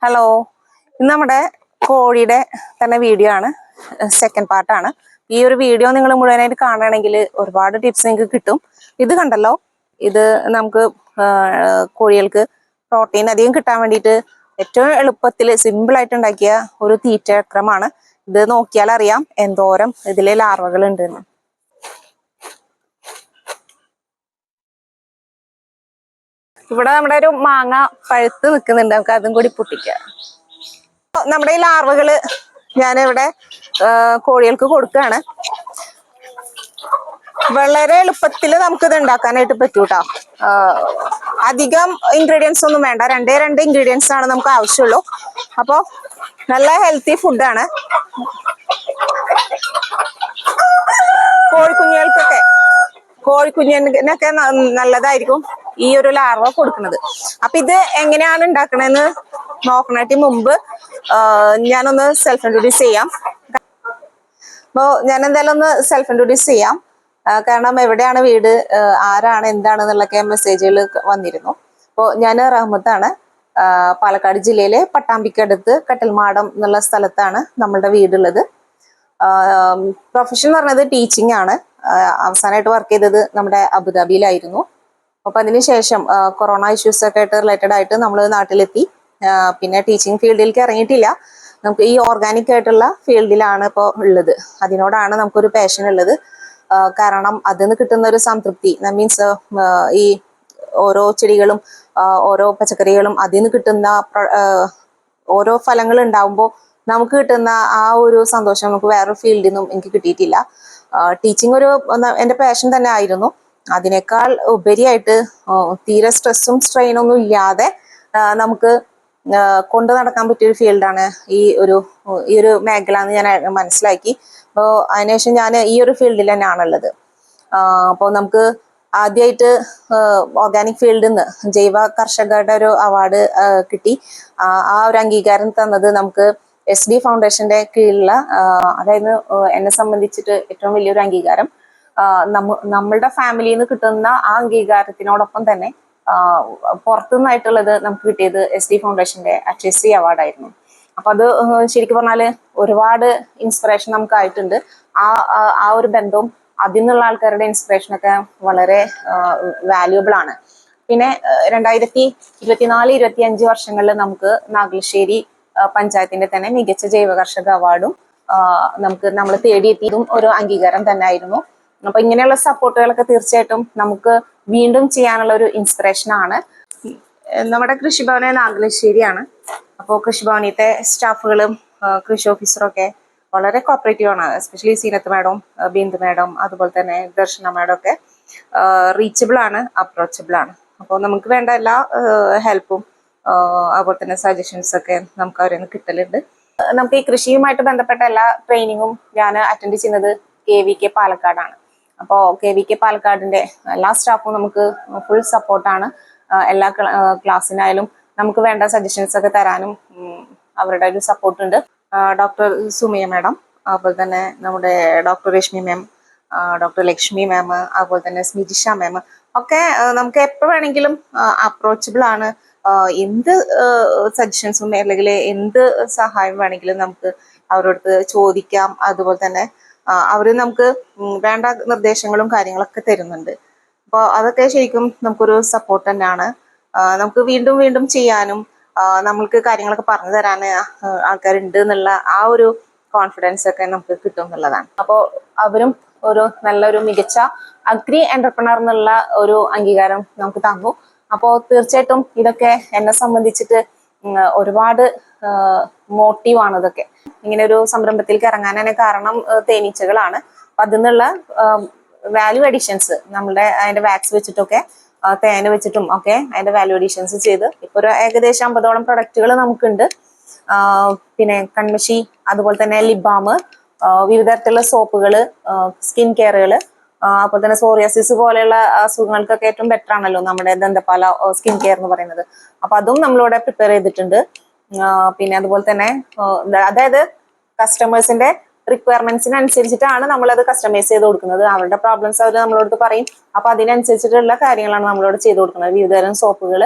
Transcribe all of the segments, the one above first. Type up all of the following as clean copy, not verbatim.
Hello, ഇന്ന് നമ്മുടെ കോഴിയുടെ തന്നെ വീഡിയോ ആണ്. സെക്കൻഡ് പാർട്ടാണ്. ഈ ഒരു വീഡിയോ നിങ്ങൾ മുഴുവനായിട്ട് കാണുകയാണെങ്കിൽ ഒരുപാട് ടിപ്സ് നിങ്ങൾക്ക് കിട്ടും. ഇത് കണ്ടല്ലോ, ഇത് നമുക്ക് കോഴികൾക്ക് പ്രോട്ടീൻ അധികം കിട്ടാൻ വേണ്ടിയിട്ട് ഏറ്റവും എളുപ്പത്തിൽ സിമ്പിളായിട്ട് ഉണ്ടാക്കിയ ഒരു തീറ്റക്രമമാണ്. ഇത് നോക്കിയാൽ അറിയാം എന്തോരം ഇതിലെ ലാർവകൾ ഉണ്ടെന്ന്. ഇവിടെ നമ്മുടെ ഒരു മാങ്ങ പഴുത്ത് നിൽക്കുന്നുണ്ട്, നമുക്ക് അതും കൂടി പൊട്ടിക്കാം. നമ്മുടെ ഈ ലാർവകള് ഞാനിവിടെ കോഴികൾക്ക് കൊടുക്കുകയാണ്. വളരെ എളുപ്പത്തിൽ നമുക്കിത് ഉണ്ടാക്കാനായിട്ട് പറ്റൂട്ടോ. അധികം ഇൻഗ്രീഡിയൻസ് ഒന്നും വേണ്ട, രണ്ട് ഇൻഗ്രീഡിയൻസ് ആണ് നമുക്ക് ആവശ്യമുള്ളൂ. അപ്പോൾ നല്ല ഹെൽത്തി ഫുഡാണ്. കോഴിക്കുഞ്ഞിനൊക്കെ നല്ലതായിരിക്കും ഈ ഒരു ലാർവ കൊടുക്കുന്നത്. അപ്പൊ ഇത് എങ്ങനെയാണ് ഉണ്ടാക്കണെന്ന് നോക്കണേക്ക് മുമ്പ് ഞാനൊന്ന് സെൽഫ് ഇൻട്രൊഡ്യൂസ് ചെയ്യാം. അപ്പോൾ ഞാൻ എന്തായാലും ഒന്ന് സെൽഫ് ഇൻട്രൊഡ്യൂസ് ചെയ്യാം. കാരണം എവിടെയാണ് വീട്, ആരാണ്, എന്താണെന്നുള്ളൊക്കെ മെസ്സേജുകൾ വന്നിരുന്നു. അപ്പോൾ ഞാൻ റഹ്മത്താണ്. പാലക്കാട് ജില്ലയിലെ പട്ടാമ്പിക്കടുത്ത് കട്ടൽമാടം എന്നുള്ള സ്ഥലത്താണ് നമ്മളുടെ വീടുള്ളത്. പ്രൊഫഷൻ എന്ന് പറഞ്ഞത് ടീച്ചിങ് ആണ്. അവസാനമായിട്ട് വർക്ക് ചെയ്തത് നമ്മുടെ അബുദാബിയിലായിരുന്നു. അപ്പൊ അതിനുശേഷം കൊറോണ ഇഷ്യൂസ് ഒക്കെ ആയിട്ട് റിലേറ്റഡ് ആയിട്ട് നമ്മൾ നാട്ടിലെത്തി. പിന്നെ ടീച്ചിങ് ഫീൽഡിലേക്ക് ഇറങ്ങിയിട്ടില്ല. നമുക്ക് ഈ ഓർഗാനിക് ആയിട്ടുള്ള ഫീൽഡിലാണ് ഇപ്പോൾ ഉള്ളത്. അതിനോടാണ് നമുക്കൊരു പാഷൻ ഉള്ളത്. കാരണം അതിൽ നിന്ന് കിട്ടുന്ന ഒരു സംതൃപ്തി, മീൻസ് ഈ ഓരോ ചെടികളും ഓരോ പച്ചക്കറികളും അതിൽ നിന്ന് കിട്ടുന്ന ഓരോ ഫലങ്ങൾ ഉണ്ടാവുമ്പോൾ നമുക്ക് കിട്ടുന്ന ആ ഒരു സന്തോഷം നമുക്ക് വേറൊരു ഫീൽഡിൽ നിന്നും എനിക്ക് കിട്ടിയിട്ടില്ല. ടീച്ചിങ് ഒരു എൻ്റെ പാഷൻ തന്നെ ആയിരുന്നു. അതിനേക്കാൾ ഉപരിയായിട്ട് തീരെ സ്ട്രെസ്സും സ്ട്രെയിനൊന്നും ഇല്ലാതെ നമുക്ക് കൊണ്ടു നടക്കാൻ പറ്റിയൊരു ഫീൽഡാണ് ഈ ഒരു മേഖല എന്ന് ഞാൻ മനസ്സിലാക്കി. അപ്പോൾ അതിനുശേഷം ഞാൻ ഈ ഒരു ഫീൽഡിൽ തന്നെയാണുള്ളത്. അപ്പോൾ നമുക്ക് ആദ്യമായിട്ട് ഓർഗാനിക് ഫീൽഡിൽ നിന്ന് ജൈവ കർഷകരുടെ ഒരു അവാർഡ് കിട്ടി. ആ ഒരു അംഗീകാരം തന്നത് നമുക്ക് SD ഫൗണ്ടേഷന്റെ കീഴിലുള്ള, അതായത് എന്നെ സംബന്ധിച്ചിട്ട് ഏറ്റവും വലിയൊരു അംഗീകാരം. നമ്മളുടെ ഫാമിലിയിൽ നിന്ന് കിട്ടുന്ന ആ അംഗീകാരത്തിനോടൊപ്പം തന്നെ പുറത്തുനിന്നായിട്ടുള്ളത് നമുക്ക് കിട്ടിയത് SD ഫൗണ്ടേഷന്റെ അക്ഷയശ്രീ അവാർഡായിരുന്നു. അപ്പൊ അത് ശരിക്കും പറഞ്ഞാല് ഒരുപാട് ഇൻസ്പിറേഷൻ നമുക്ക് ആയിട്ടുണ്ട്. ആ ഒരു ബന്ധവും അതിൽ നിന്നുള്ള ആൾക്കാരുടെ ഇൻസ്പിറേഷനൊക്കെ വളരെ വാല്യൂബിൾ ആണ്. പിന്നെ 2024-25 വർഷങ്ങളിൽ നമുക്ക് നാഗലശ്ശേരി പഞ്ചായത്തിന്റെ തന്നെ മികച്ച ജൈവ കർഷക അവാർഡും നമ്മൾ തേടിയെത്തിയതും ഒരു അംഗീകാരം തന്നെ ആയിരുന്നു. അപ്പൊ ഇങ്ങനെയുള്ള സപ്പോർട്ടുകളൊക്കെ തീർച്ചയായിട്ടും നമുക്ക് വീണ്ടും ചെയ്യാനുള്ള ഒരു ഇൻസ്പിറേഷൻ ആണ്. നമ്മുടെ കൃഷിഭവന നാഗലശ്ശേരിയാണ്. അപ്പോൾ കൃഷിഭവനത്തെ സ്റ്റാഫുകളും കൃഷി ഓഫീസറും ഒക്കെ വളരെ കോപ്പറേറ്റീവ് ആണ്. Especially Zeenath madam, Bindu madam, അതുപോലെ തന്നെ ദർശന മാഡം ഒക്കെ റീച്ചബിൾ ആണ്, അപ്രോച്ചബിൾ ആണ്. അപ്പോൾ നമുക്ക് വേണ്ട എല്ലാ ഹെൽപ്പും അതുപോലെ തന്നെ സജഷൻസ് ഒക്കെ നമുക്ക് അവരിൽ നിന്ന് കിട്ടലുണ്ട്. നമുക്ക് ഈ കൃഷിയുമായിട്ട് ബന്ധപ്പെട്ട എല്ലാ ട്രെയിനിങ്ങും ഞാൻ അറ്റൻഡ് ചെയ്യുന്നത് KVK പാലക്കാടാണ്. അപ്പോൾ KVK പാലക്കാടിന്റെ എല്ലാ സ്റ്റാഫും നമുക്ക് ഫുൾ സപ്പോർട്ടാണ്. എല്ലാ ക്ലാസ്സിനായാലും നമുക്ക് വേണ്ട സജഷൻസ് ഒക്കെ തരാനും അവരുടെ ഒരു സപ്പോർട്ട് ഉണ്ട്. ഡോക്ടർ സുമിയ മാഡം, അതുപോലെ തന്നെ നമ്മുടെ ഡോക്ടർ രശ്മി മാം, ഡോക്ടർ ലക്ഷ്മി മാം, അതുപോലെ തന്നെ സ്മിജിഷ മാം ഒക്കെ നമുക്ക് എപ്പോൾ വേണമെങ്കിലും അപ്രോച്ചബിൾ ആണ്. എന്ത് സജഷൻസും അല്ലെങ്കിൽ എന്ത് സഹായം വേണമെങ്കിലും നമുക്ക് അവരോട് ചോദിക്കാം. അതുപോലെ തന്നെ അവർ നമുക്ക് വേണ്ട നിർദ്ദേശങ്ങളും കാര്യങ്ങളൊക്കെ തരുന്നുണ്ട്. അപ്പോൾ അതൊക്കെ ശരിക്കും നമുക്കൊരു സപ്പോർട്ട് തന്നെയാണ്. നമുക്ക് വീണ്ടും വീണ്ടും ചെയ്യാനും നമ്മൾക്ക് കാര്യങ്ങളൊക്കെ പറഞ്ഞു തരാൻ ആൾക്കാരുണ്ട് എന്നുള്ള ആ ഒരു കോൺഫിഡൻസ് ഒക്കെ നമുക്ക് കിട്ടും എന്നുള്ളതാണ്. അപ്പോൾ അവരും ഒരു നല്ലൊരു മികച്ച അഗ്രി എന്റർപ്രണർ എന്നുള്ള ഒരു അംഗീകാരം നമുക്ക് തന്നു. അപ്പോൾ തീർച്ചയായിട്ടും ഇതൊക്കെ എന്നെ സംബന്ധിച്ചിട്ട് ഒരുപാട് മോട്ടീവാണ്. ഇതൊക്കെ ഇങ്ങനെ ഒരു സംരംഭത്തിലേക്ക് ഇറങ്ങാൻ തന്നെ കാരണം തേനീച്ചകളാണ്. അപ്പൊ അതിൽ നിന്നുള്ള വാല്യൂ അഡീഷൻസ് അതിന്റെ വാക്സ് വെച്ചിട്ടൊക്കെ തേന് വെച്ചിട്ടും ഒക്കെ അതിന്റെ വാല്യൂ അഡീഷൻസ് ചെയ്ത് ഇപ്പൊ ഒരു ഏകദേശം 50ഓളം പ്രൊഡക്റ്റുകൾ നമുക്കുണ്ട്. പിന്നെ കൺമഷി, അതുപോലെ തന്നെ ലിബാം, വിവിധ തരത്തിലുള്ള സോപ്പുകള്, സ്കിൻ കെയറുകള്, അതുപോലെ തന്നെ സോറിയാസിസ് പോലെയുള്ള അസുഖങ്ങൾക്കൊക്കെ ഏറ്റവും ബെറ്റർ ആണല്ലോ നമ്മുടെ ദന്തപാല സ്കിൻ കെയർ എന്ന് പറയുന്നത്. അപ്പൊ അതും നമ്മളിവിടെ പ്രിപ്പയർ ചെയ്തിട്ടുണ്ട്. പിന്നെ അതുപോലെ തന്നെ അതായത് കസ്റ്റമേഴ്സിന്റെ റിക്വയർമെന്റ്സിനനുസരിച്ചിട്ടാണ് നമ്മളത് കസ്റ്റമൈസ് ചെയ്ത് കൊടുക്കുന്നത്. അവരുടെ പ്രോബ്ലംസ് അവർ നമ്മളോട് പറയും. അപ്പൊ അതിനനുസരിച്ചിട്ടുള്ള കാര്യങ്ങളാണ് നമ്മളോട് ചെയ്ത് കൊടുക്കുന്നത്. വിവിധതരം സോപ്പുകൾ,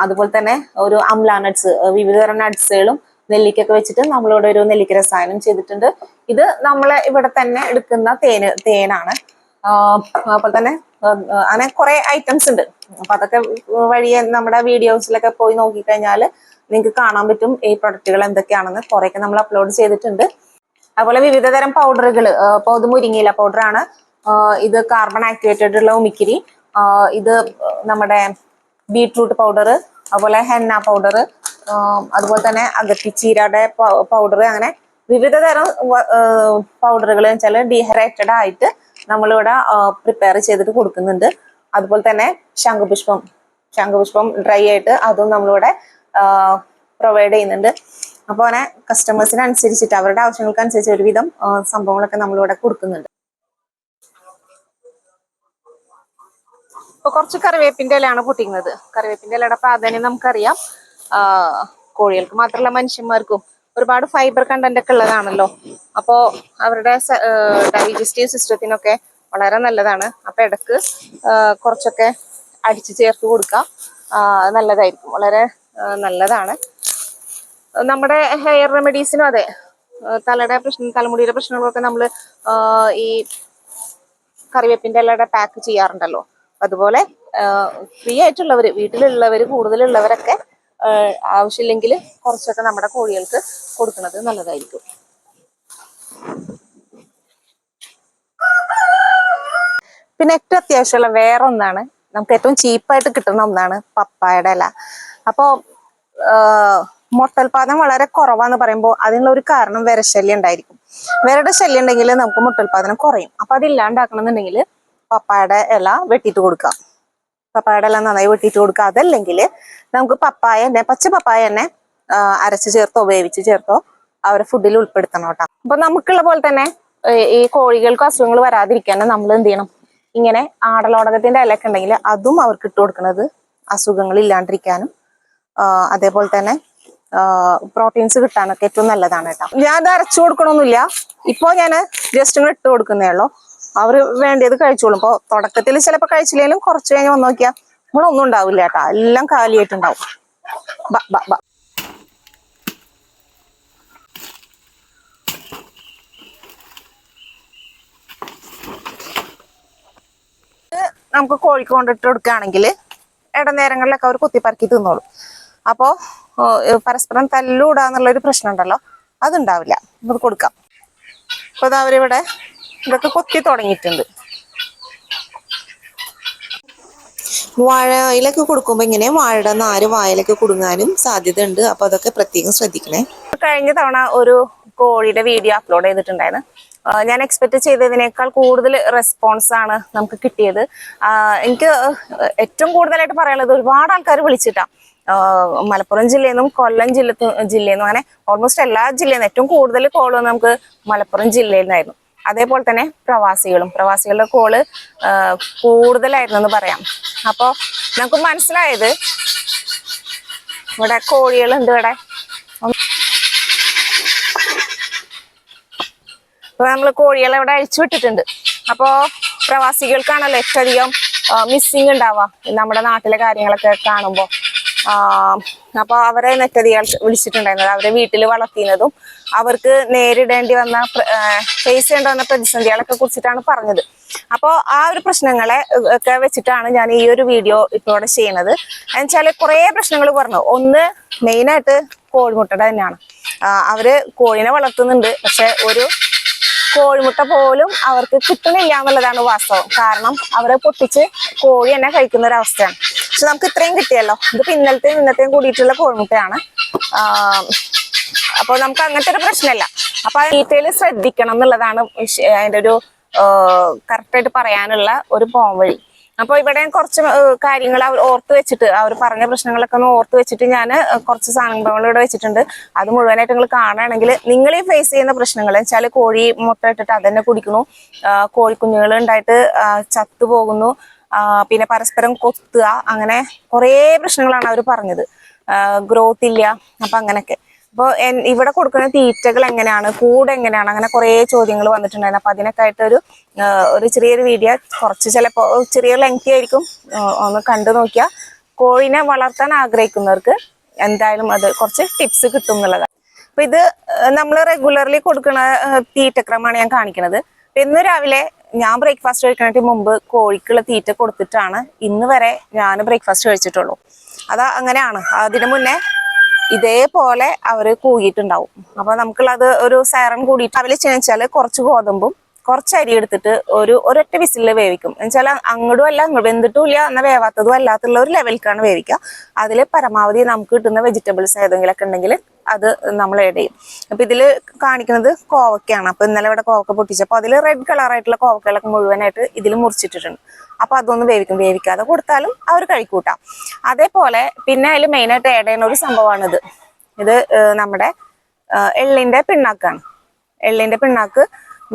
അതുപോലെ തന്നെ ഒരു അംല നട്ട്സ്, വിവിധതരം നട്ട്സുകളും നെല്ലിക്കൊക്കെ വെച്ചിട്ട് നമ്മളോട് ഒരു നെല്ലിക്ക രസായനം ചെയ്തിട്ടുണ്ട്. ഇത് നമ്മളെ ഇവിടെ തന്നെ എടുക്കുന്ന തേനാണ്. അതുപോലെ തന്നെ അങ്ങനെ കുറെ ഐറ്റംസ് ഉണ്ട്. അപ്പൊ അതൊക്കെ വഴിയെ നമ്മുടെ വീഡിയോസിലൊക്കെ പോയി നോക്കിക്കഴിഞ്ഞാൽ നിങ്ങൾക്ക് കാണാൻ പറ്റും ഈ പ്രൊഡക്റ്റുകൾ എന്തൊക്കെയാണെന്ന്. കുറെയൊക്കെ നമ്മൾ അപ്ലോഡ് ചെയ്തിട്ടുണ്ട്. അതുപോലെ വിവിധ തരം പൗഡറുകൾ, ഇപ്പോൾ ഇത് മുരിങ്ങയില പൗഡറാണ്, ഇത് കാർബൺ ആക്ടിവേറ്റഡ് ഉള്ള ഉമിക്കിരി, ഇത് നമ്മുടെ ബീട്രൂട്ട് പൗഡർ, അതുപോലെ ഹെന്ന പൗഡർ, അതുപോലെ തന്നെ അഗത്തിച്ചീരയുടെ പൗഡർ, അങ്ങനെ വിവിധ തരം പൗഡറുകൾ വെച്ചാൽ ഡീഹൈഡ്രേറ്റഡ് ആയിട്ട് നമ്മളിവിടെ പ്രിപ്പയർ ചെയ്തിട്ട് കൊടുക്കുന്നുണ്ട്. അതുപോലെ തന്നെ ശംഖുപുഷ്പം ഡ്രൈ ആയിട്ട് അതും നമ്മളിവിടെ പ്രൊവൈഡ് ചെയ്യുന്നുണ്ട്. അപ്പോൾ അങ്ങനെ കസ്റ്റമേഴ്സിനനുസരിച്ചിട്ട് അവരുടെ ആവശ്യങ്ങൾക്കനുസരിച്ച് ഒരുവിധം സംഭവങ്ങളൊക്കെ നമ്മളിവിടെ കൊടുക്കുന്നുണ്ട്. ഇപ്പൊ കുറച്ച് കറിവേപ്പിന്റെ ഇലയാണ് പൊട്ടിക്കുന്നത്. കറിവേപ്പിന്റെ ഇലയുടെ പ്രാധാന്യം നമുക്കറിയാം. കോഴികൾക്ക് മാത്രമല്ല മനുഷ്യന്മാർക്കും ഒരുപാട് ഫൈബർ കണ്ടന്റ് ഒക്കെ ഉള്ളതാണല്ലോ. അപ്പോൾ അവരുടെ ഡൈജസ്റ്റീവ് സിസ്റ്റത്തിനൊക്കെ വളരെ നല്ലതാണ്. അപ്പൊ ഇടക്ക് കുറച്ചൊക്കെ അടിച്ചു ചേർത്ത് കൊടുക്കാം, നല്ലതായിരിക്കും, വളരെ നല്ലതാണ്. നമ്മുടെ ഹെയർ റെമഡീസിനും അതെ, തലമുടിയുടെ പ്രശ്നങ്ങളൊക്കെ നമ്മൾ ഈ കറിവേപ്പിന്റെ ഇലയുടെ പാക്ക് ചെയ്യാറുണ്ടല്ലോ. അതുപോലെ ഫ്രീ ആയിട്ടുള്ളവർ, വീട്ടിലുള്ളവർ, കൂടുതലുള്ളവരൊക്കെ ആവശ്യമില്ലെങ്കിൽ കുറച്ചൊക്കെ നമ്മുടെ കോഴികൾക്ക് കൊടുക്കുന്നത് നല്ലതായിരിക്കും. പിന്നെ ഏറ്റവും അത്യാവശ്യമുള്ള വേറെ ഒന്നാണ്, നമുക്ക് ഏറ്റവും ചീപ്പായിട്ട് കിട്ടുന്ന ഒന്നാണ് പപ്പായയുടെ ഇല. അപ്പോൾ മുട്ടൽപാദം വളരെ കുറവാന്ന് പറയുമ്പോൾ അതിനുള്ള ഒരു കാരണം വിരശല്യം ഉണ്ടായിരിക്കും. വിരയുടെ ശല്യം ഉണ്ടെങ്കിൽ നമുക്ക് മുട്ടൽപാദനം കുറയും. അപ്പൊ അതില്ലാണ്ടാക്കണമെന്നുണ്ടെങ്കിൽ പപ്പായയുടെ ഇല വെട്ടിയിട്ട് കൊടുക്കാം. പപ്പായയുടെ ഇല നന്നായി വെട്ടിയിട്ട് കൊടുക്കുക. അതല്ലെങ്കിൽ നമുക്ക് പച്ച പപ്പായ തന്നെ അരച്ച് ചേർത്തോ വേവിച്ച് ചേർത്തോ അവരെ ഫുഡിൽ ഉൾപ്പെടുത്തണം കേട്ടോ. അപ്പൊ നമുക്കുള്ള പോലെ തന്നെ ഈ കോഴികൾക്ക് അസുഖങ്ങൾ വരാതിരിക്കാൻ നമ്മൾ എന്ത് ചെയ്യണം, ഇങ്ങനെ ആടലോടകത്തിന്റെ ഇലയൊക്കെ ഉണ്ടെങ്കിൽ അതും അവർക്ക് ഇട്ട് കൊടുക്കുന്നത് അസുഖങ്ങൾ ഇല്ലാണ്ടിരിക്കാനും അതേപോലെ തന്നെ പ്രോട്ടീൻസ് കിട്ടാനൊക്കെ ഏറ്റവും നല്ലതാണ് കേട്ടോ. ഞാൻ അത് അരച്ചു കൊടുക്കണമൊന്നുമില്ല, ഇപ്പൊ ഞാൻ ജസ്റ്റ് ഇങ്ങനെ ഇട്ട് കൊടുക്കുന്നേ ഉള്ളൂ. അവർ വേണ്ടിയത് കഴിച്ചോളും. ഇപ്പൊ തുടക്കത്തിൽ ചിലപ്പോൾ കഴിച്ചില്ലെങ്കിലും കുറച്ച് കഴിഞ്ഞ് വന്ന് നോക്കിയാൽ നമ്മളൊന്നും ഉണ്ടാവില്ല കേട്ടോ, എല്ലാം കാലിയായിട്ടുണ്ടാവും. നമുക്ക് കോഴിക്ക് കൊണ്ടിട്ട് കൊടുക്കുകയാണെങ്കിൽ ഇടനേരങ്ങളിലൊക്കെ അവർ കുത്തിപ്പറക്കി തിന്നോളും. അപ്പോൾ പരസ്പരം തല്ലൂടാന്നുള്ളൊരു പ്രശ്നം ഉണ്ടല്ലോ, അതുണ്ടാവില്ല. നമുക്ക് കൊടുക്കാം. അപ്പൊ അത് അവരിവിടെ ഇതൊക്കെ കൊത്തി തുടങ്ങിയിട്ടുണ്ട്. വാഴയിലൊക്കെ കൊടുക്കുമ്പോൾ ഇങ്ങനെ വാഴയുടെ നാര് വായിലൊക്കെ കുടുങ്ങാനും സാധ്യത ഉണ്ട്. അപ്പൊ അതൊക്കെ പ്രത്യേകം ശ്രദ്ധിക്കണേ. കഴിഞ്ഞ തവണ ഒരു കോഴിയുടെ വീഡിയോ അപ്ലോഡ് ചെയ്തിട്ടുണ്ടായിരുന്നു. ഞാൻ എക്സ്പെക്ട് ചെയ്തതിനേക്കാൾ കൂടുതൽ റെസ്പോൺസ് ആണ് നമുക്ക് കിട്ടിയത്. എനിക്ക് ഏറ്റവും കൂടുതലായിട്ട് പറയാനുള്ളത്, ഒരുപാട് ആൾക്കാർ വിളിച്ചിട്ടാ, മലപ്പുറം ജില്ലയിൽ നിന്നും കൊല്ലം ജില്ലയിൽ നിന്നും അങ്ങനെ ഓൾമോസ്റ്റ് എല്ലാ ജില്ലയിൽ നിന്നും ഏറ്റവും കൂടുതൽ കോൾ നമുക്ക് മലപ്പുറം ജില്ലയിൽ നിന്നായിരുന്നു. അതേപോലെ തന്നെ പ്രവാസികളുടെ കോള് കൂടുതലായിരുന്നു എന്ന് പറയാം. അപ്പോൾ നമുക്ക് മനസ്സിലായത് ഇവിടെ കോഴികളുണ്ട്. ഇവിടെ അപ്പൊ നമ്മൾ കോഴികളെ ഇവിടെ അഴിച്ചു വിട്ടിട്ടുണ്ട്. അപ്പോ പ്രവാസികൾക്കാണല്ലോ ഏറ്റവും അധികം മിസ്സിങ് ഉണ്ടാവുക നമ്മുടെ നാട്ടിലെ കാര്യങ്ങളൊക്കെ കാണുമ്പോൾ. അപ്പൊ അവരെ നെറ്റധികം വിളിച്ചിട്ടുണ്ടായിരുന്നത്, അവരെ വീട്ടിൽ വളർത്തിയതും അവർക്ക് നേരിടേണ്ടി വന്ന ഫേസ് ചെയ്യേണ്ടി വന്ന പ്രതിസന്ധികളൊക്കെ കുറിച്ചിട്ടാണ് പറഞ്ഞത്. അപ്പോൾ ആ ഒരു പ്രശ്നങ്ങളെ ഒക്കെ വെച്ചിട്ടാണ് ഞാൻ ഈ ഒരു വീഡിയോ ഇപ്പോൾ ഇവിടെ ചെയ്യുന്നത്. എന്നുവെച്ചാൽ കുറേ പ്രശ്നങ്ങൾ പറഞ്ഞു. ഒന്ന് മെയിനായിട്ട് കോഴിമുട്ടയുടെ തന്നെയാണ്. അവര് കോഴിനെ വളർത്തുന്നുണ്ട്, പക്ഷെ ഒരു കോഴിമുട്ട പോലും അവർക്ക് കിട്ടുന്നില്ല എന്നുള്ളതാണ് വാസ്തവം. കാരണം അവരെ പൊട്ടിച്ച് കോഴി തന്നെ കഴിക്കുന്ന ഒരു അവസ്ഥയാണ്. പക്ഷെ നമുക്ക് ഇത്രയും കിട്ടിയല്ലോ. ഇതിപ്പോ ഇന്നത്തെയും കൂടിയിട്ടുള്ള കോഴിമുട്ടയാണ്. അപ്പോൾ നമുക്ക് അങ്ങനത്തെ ഒരു പ്രശ്നമല്ല. അപ്പൊ ആ ഡീറ്റെയിൽ ശ്രദ്ധിക്കണം എന്നുള്ളതാണ് അതിന്റെ ഒരു കറക്റ്റായിട്ട് പറയാനുള്ള ഒരു പോംവഴി. അപ്പോൾ ഇവിടെ കുറച്ച് കാര്യങ്ങൾ അവർ ഓർത്ത് വെച്ചിട്ട്, അവർ പറഞ്ഞ പ്രശ്നങ്ങളൊക്കെ ഒന്ന് ഓർത്ത് വെച്ചിട്ട് ഞാൻ കുറച്ച് സാധനങ്ങൾ ഇവിടെ വെച്ചിട്ടുണ്ട്. അത് മുഴുവനായിട്ട് നിങ്ങൾ കാണുകയാണെങ്കിൽ നിങ്ങൾ ഈ ഫേസ് ചെയ്യുന്ന പ്രശ്നങ്ങൾ വെച്ചാൽ കോഴി മുട്ട ഇട്ടിട്ട് അതന്നെ കുടിക്കുന്നു, കോഴിക്കുഞ്ഞുങ്ങൾ ഉണ്ടായിട്ട് ചത്തുപോകുന്നു, പിന്നെ പരസ്പരം കൊത്തുക, അങ്ങനെ കുറേ പ്രശ്നങ്ങളാണ് അവർ പറഞ്ഞത്. ഗ്രോത്ത് ഇല്ല, അപ്പൊ അങ്ങനെയൊക്കെ. അപ്പോൾ ഇവിടെ കൊടുക്കുന്ന തീറ്റകൾ എങ്ങനെയാണ്, കൂട് എങ്ങനെയാണ്, അങ്ങനെ കുറേ ചോദ്യങ്ങൾ വന്നിട്ടുണ്ടായിരുന്നു. അപ്പൊ അതിനൊക്കെ ആയിട്ട് ഒരു ചെറിയൊരു വീഡിയോ, കുറച്ച് ചിലപ്പോൾ ചെറിയ ലെങ്തി ആയിരിക്കും, ഒന്ന് കണ്ടു നോക്കിയാൽ കോഴിനെ വളർത്താൻ ആഗ്രഹിക്കുന്നവർക്ക് എന്തായാലും അത് കുറച്ച് ടിപ്സ് കിട്ടും എന്നുള്ളതാണ്. അപ്പൊ ഇത് നമ്മൾ റെഗുലർലി കൊടുക്കുന്ന തീറ്റക്രമമാണ് ഞാൻ കാണിക്കുന്നത്. ഇന്ന് രാവിലെ ഞാൻ ബ്രേക്ക്ഫാസ്റ്റ് കഴിക്കുന്നതിന് മുമ്പ് കോഴിക്കുള്ള തീറ്റ കൊടുത്തിട്ടാണ് ഇന്ന് വരെ ഞാൻ ബ്രേക്ക്ഫാസ്റ്റ് കഴിച്ചിട്ടുള്ളൂ. അതാ അങ്ങനെയാണ്. അതിനു മുന്നേ ഇതേപോലെ അവര് കൂകിയിട്ടുണ്ടാവും. അപ്പൊ നമുക്കുള്ളത് ഒരു സൈറൺ കൂടിയിട്ട് രാവിലെ വെച്ചാൽ കുറച്ച് ഗോതമ്പും കുറച്ച് അരി എടുത്തിട്ട് ഒരൊറ്റ വിസിലിൽ വേവിക്കും. എന്നുവെച്ചാൽ അങ്ങോട്ടും അല്ല വെന്തിട്ടും ഇല്ല എന്നാൽ വേവാത്തതും അല്ലാത്തുള്ള ഒരു ലെവലിലേക്കാണ് വേവിക്കുക. അതിൽ പരമാവധി നമുക്ക് കിട്ടുന്ന വെജിറ്റബിൾസ് ഏതെങ്കിലുമൊക്കെ ഉണ്ടെങ്കിൽ അത് നമ്മൾ ആഡ് ചെയ്യും. അപ്പൊ ഇതിൽ കാണിക്കുന്നത് കോവക്കയാണ്. അപ്പൊ ഇന്നലെ ഇവിടെ കോവക്ക പൊട്ടിച്ചപ്പോൾ അതിൽ റെഡ് കളറായിട്ടുള്ള കോവക്കകളൊക്കെ മുഴുവനായിട്ട് ഇതിൽ മുറിച്ചിട്ടിട്ടുണ്ട്. അപ്പൊ അതൊന്ന് വേവിക്കാതെ കൊടുത്താലും അവർ കഴിക്കൂട്ടാം. അതേപോലെ പിന്നെ അതിൽ മെയിനായിട്ട് ആഡ് ചെയ്യുന്ന ഒരു സംഭവമാണിത്. ഇത് നമ്മുടെ എള്ളിന്റെ പിണ്ണാക്കാണ്. എള്ളിന്റെ പിണ്ണാക്ക്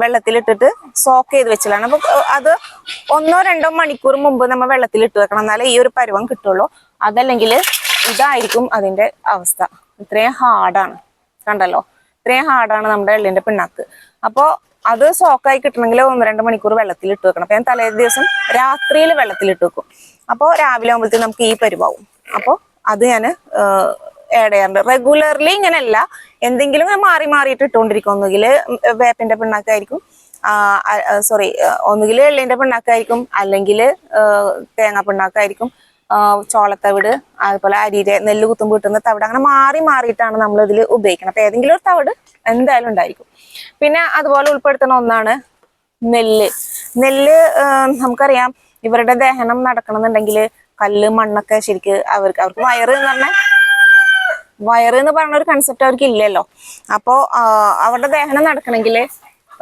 വെള്ളത്തിലിട്ടിട്ട് സോക്ക് ചെയ്ത് വെച്ചതാണ്. അപ്പൊ അത് 1-2 മണിക്കൂർ മുമ്പ് നമ്മൾ വെള്ളത്തിലിട്ട് വെക്കണം, എന്നാലേ ഈ ഒരു പരുവം കിട്ടുള്ളൂ. അതല്ലെങ്കിൽ ഇതായിരിക്കും അതിന്റെ അവസ്ഥ. ഇത്രയും ഹാർഡാണ്, കണ്ടല്ലോ, ഇത്രയും ഹാർഡാണ് നമ്മുടെ എള്ളിന്റെ പിണ്ണാക്ക്. അപ്പോൾ അത് സോക്കായി കിട്ടണമെങ്കിൽ 1-2 മണിക്കൂർ വെള്ളത്തിലിട്ട് വെക്കണം. അപ്പൊ ഞാൻ തലേ ദിവസം രാത്രിയിൽ വെള്ളത്തിലിട്ട് വെക്കും. അപ്പോൾ രാവിലെ ആകുമ്പോഴത്തേക്ക് നമുക്ക് ഈ പരുവാവും. അപ്പോൾ അത് ഞാൻ ആഡ് ചെയ്യാറുണ്ട്. റെഗുലർലി ഇങ്ങനെയല്ല, എന്തെങ്കിലും മാറിയിട്ട് ഇട്ടുകൊണ്ടിരിക്കും. ഒന്നുകിൽ വേപ്പിന്റെ പിണ്ണാക്കായിരിക്കും, ഒന്നുകിൽ എള്ളിന്റെ പിണ്ണാക്കായിരിക്കും, അല്ലെങ്കിൽ തേങ്ങാ പിണ്ണാക്കായിരിക്കും, ചോളത്തവിട്, അതുപോലെ അരിയുടെ നെല്ല് കുത്തുമ്പ് കിട്ടുന്ന തവിട്, അങ്ങനെ മാറിയിട്ടാണ് നമ്മൾ ഇതിൽ ഉപയോഗിക്കണം. അപ്പൊ ഏതെങ്കിലും ഒരു തവിട് എന്തായാലും ഉണ്ടായിരിക്കും. പിന്നെ അതുപോലെ ഉൾപ്പെടുത്തുന്ന ഒന്നാണ് നെല്ല്. നമുക്കറിയാം, ഇവരുടെ ദഹനം നടക്കണമെന്നുണ്ടെങ്കിൽ കല്ല് മണ്ണൊക്കെ ശരിക്ക് അവർക്ക് വയറ് എന്ന് പറഞ്ഞ ഒരു കൺസെപ്റ്റ് അവർക്ക് ഇല്ലല്ലോ. അപ്പോൾ അവരുടെ ദഹനം നടക്കണമെങ്കിൽ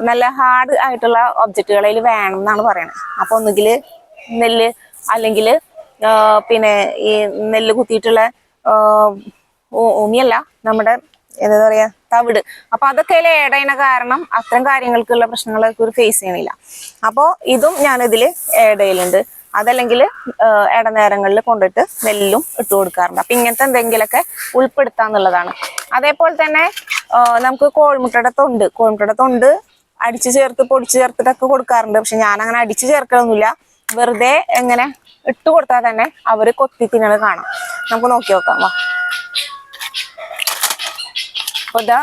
നല്ല ഹാർഡ് ആയിട്ടുള്ള ഒബ്ജക്റ്റുകളിൽ വേണം എന്നാണ് പറയുന്നത്. അപ്പൊ ഒന്നുകിൽ നെല്ല്, അല്ലെങ്കിൽ പിന്നെ ഈ നെല്ല് കുത്തിയിട്ടുള്ള ഊമിയല്ല, നമ്മുടെ എന്താ പറയാ, തവിട്. അപ്പൊ അതൊക്കെ ആഡ് ചെയ്യുന്ന കാരണം അത്തരം കാര്യങ്ങൾക്കുള്ള പ്രശ്നങ്ങളൊക്കെ ഒരു ഫേസ് ചെയ്യണില്ല. അപ്പോൾ ഇതും ഞാനിതിൽ ആഡ് ചെയ്യലുണ്ട്. അതല്ലെങ്കിൽ ഇടനേരങ്ങളിൽ കൊണ്ടിട്ട് നെല്ലും ഇട്ട് കൊടുക്കാറുണ്ട്. അപ്പൊ ഇങ്ങനത്തെ എന്തെങ്കിലുമൊക്കെ ഉൾപ്പെടുത്താന്നുള്ളതാണ്. അതേപോലെ തന്നെ നമുക്ക് കോഴിമുട്ടയുടെ തൊണ്ട് പൊടിച്ചു ചേർത്തിട്ടൊക്കെ കൊടുക്കാറുണ്ട്. പക്ഷെ ഞാൻ അങ്ങനെ അടിച്ചു ചേർക്കലൊന്നുമില്ല. വെറുതെ എങ്ങനെ ഇട്ട് കൊടുത്താൽ തന്നെ അവര് കൊത്തി തിന്നണത് കാണാം. നമുക്ക് നോക്കി നോക്കാം. വാ, അപ്പൊ ഇതാ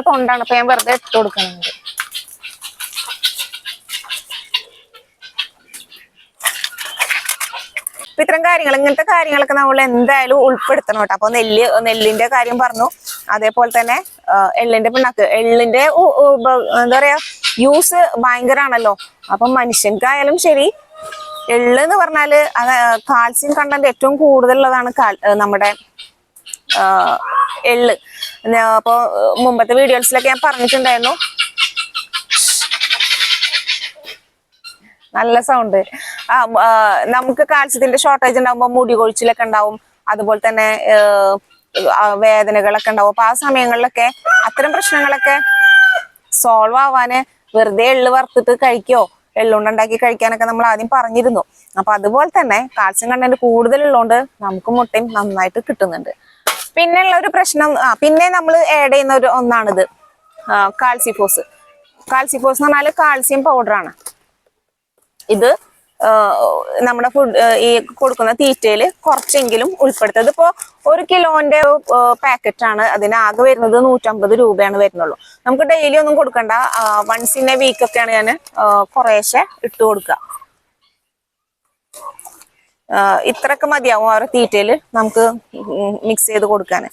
തൊണ്ടാണ്. ഇപ്പൊ ഞാൻ വെറുതെ ഇട്ട് കൊടുക്കുന്നുണ്ട്. അപ്പൊ ഇത്തരം ഇങ്ങനത്തെ കാര്യങ്ങളൊക്കെ നമ്മൾ എന്തായാലും ഉൾപ്പെടുത്തണം കേട്ടോ. അപ്പൊ നെല്ലിന്റെ കാര്യം പറഞ്ഞു. അതേപോലെ തന്നെ എള്ളിന്റെ പിണ്ണാക്ക്, എള്ളിന്റെ എന്താ പറയാ, യൂസ് ഭയങ്കരാണല്ലോ. അപ്പൊ മനുഷ്യൻക്കായാലും ശരി, എള്ള് എന്ന് പറഞ്ഞാല് അത് കാൽസ്യം കണ്ടന്റ് ഏറ്റവും കൂടുതലുള്ളതാണ് നമ്മുടെ എള്ള്. അപ്പൊ മുമ്പത്തെ വീഡിയോസിലൊക്കെ ഞാൻ പറഞ്ഞിട്ടുണ്ടായിരുന്നു. നല്ല സൗണ്ട്. നമുക്ക് കാൽസ്യത്തിന്റെ ഷോർട്ടേജ് ഉണ്ടാകുമ്പോൾ മുടി കൊഴിച്ചിലൊക്കെ ഉണ്ടാവും, അതുപോലെ തന്നെ വേദനകളൊക്കെ ഉണ്ടാവും. അപ്പൊ ആ സമയങ്ങളിലൊക്കെ അത്തരം പ്രശ്നങ്ങളൊക്കെ സോൾവ് ആവാന് വെറുതെ എള്ള് വറുത്തിട്ട് കഴിക്കോ, എള്ളുണ്ടാക്കി കഴിക്കാനൊക്കെ നമ്മൾ ആദ്യം പറഞ്ഞിരുന്നു. അപ്പൊ അതുപോലെ തന്നെ കാൽസ്യം കണ്ടന്റ് കൂടുതലുള്ളതുകൊണ്ട് നമുക്ക് മുട്ടയും നന്നായിട്ട് കിട്ടുന്നുണ്ട്. പിന്നെയുള്ള ഒരു പ്രശ്നം, പിന്നെ നമ്മൾ ആഡ് ചെയ്യുന്ന ഒന്നാണിത്, കാൽസിഫോസ്. കാൽസിഫോസ് എന്ന് പറഞ്ഞാൽ കാൽസ്യം പൗഡറാണ്. ഇത് നമ്മുടെ ഈ കൊടുക്കുന്ന തീറ്റയിൽ കുറച്ചെങ്കിലും ഉൾപ്പെടുത്തത്. ഇപ്പോ 1 കിലോന്റെ പാക്കറ്റാണ്, അതിനാകെ വരുന്നത് 150 രൂപയാണ് വരുന്നുള്ളൂ. നമുക്ക് ഡെയിലി ഒന്നും കൊടുക്കണ്ട, വൺസ് ഇൻ എ വീക്ക് ഒക്കെയാണ് ഞാൻ കുറേശ്ശെ ഇട്ട് കൊടുക്കുക. ഇത്രയൊക്കെ മതിയാവും അവരുടെ തീറ്റയിൽ നമുക്ക് മിക്സ് ചെയ്ത് കൊടുക്കാൻ.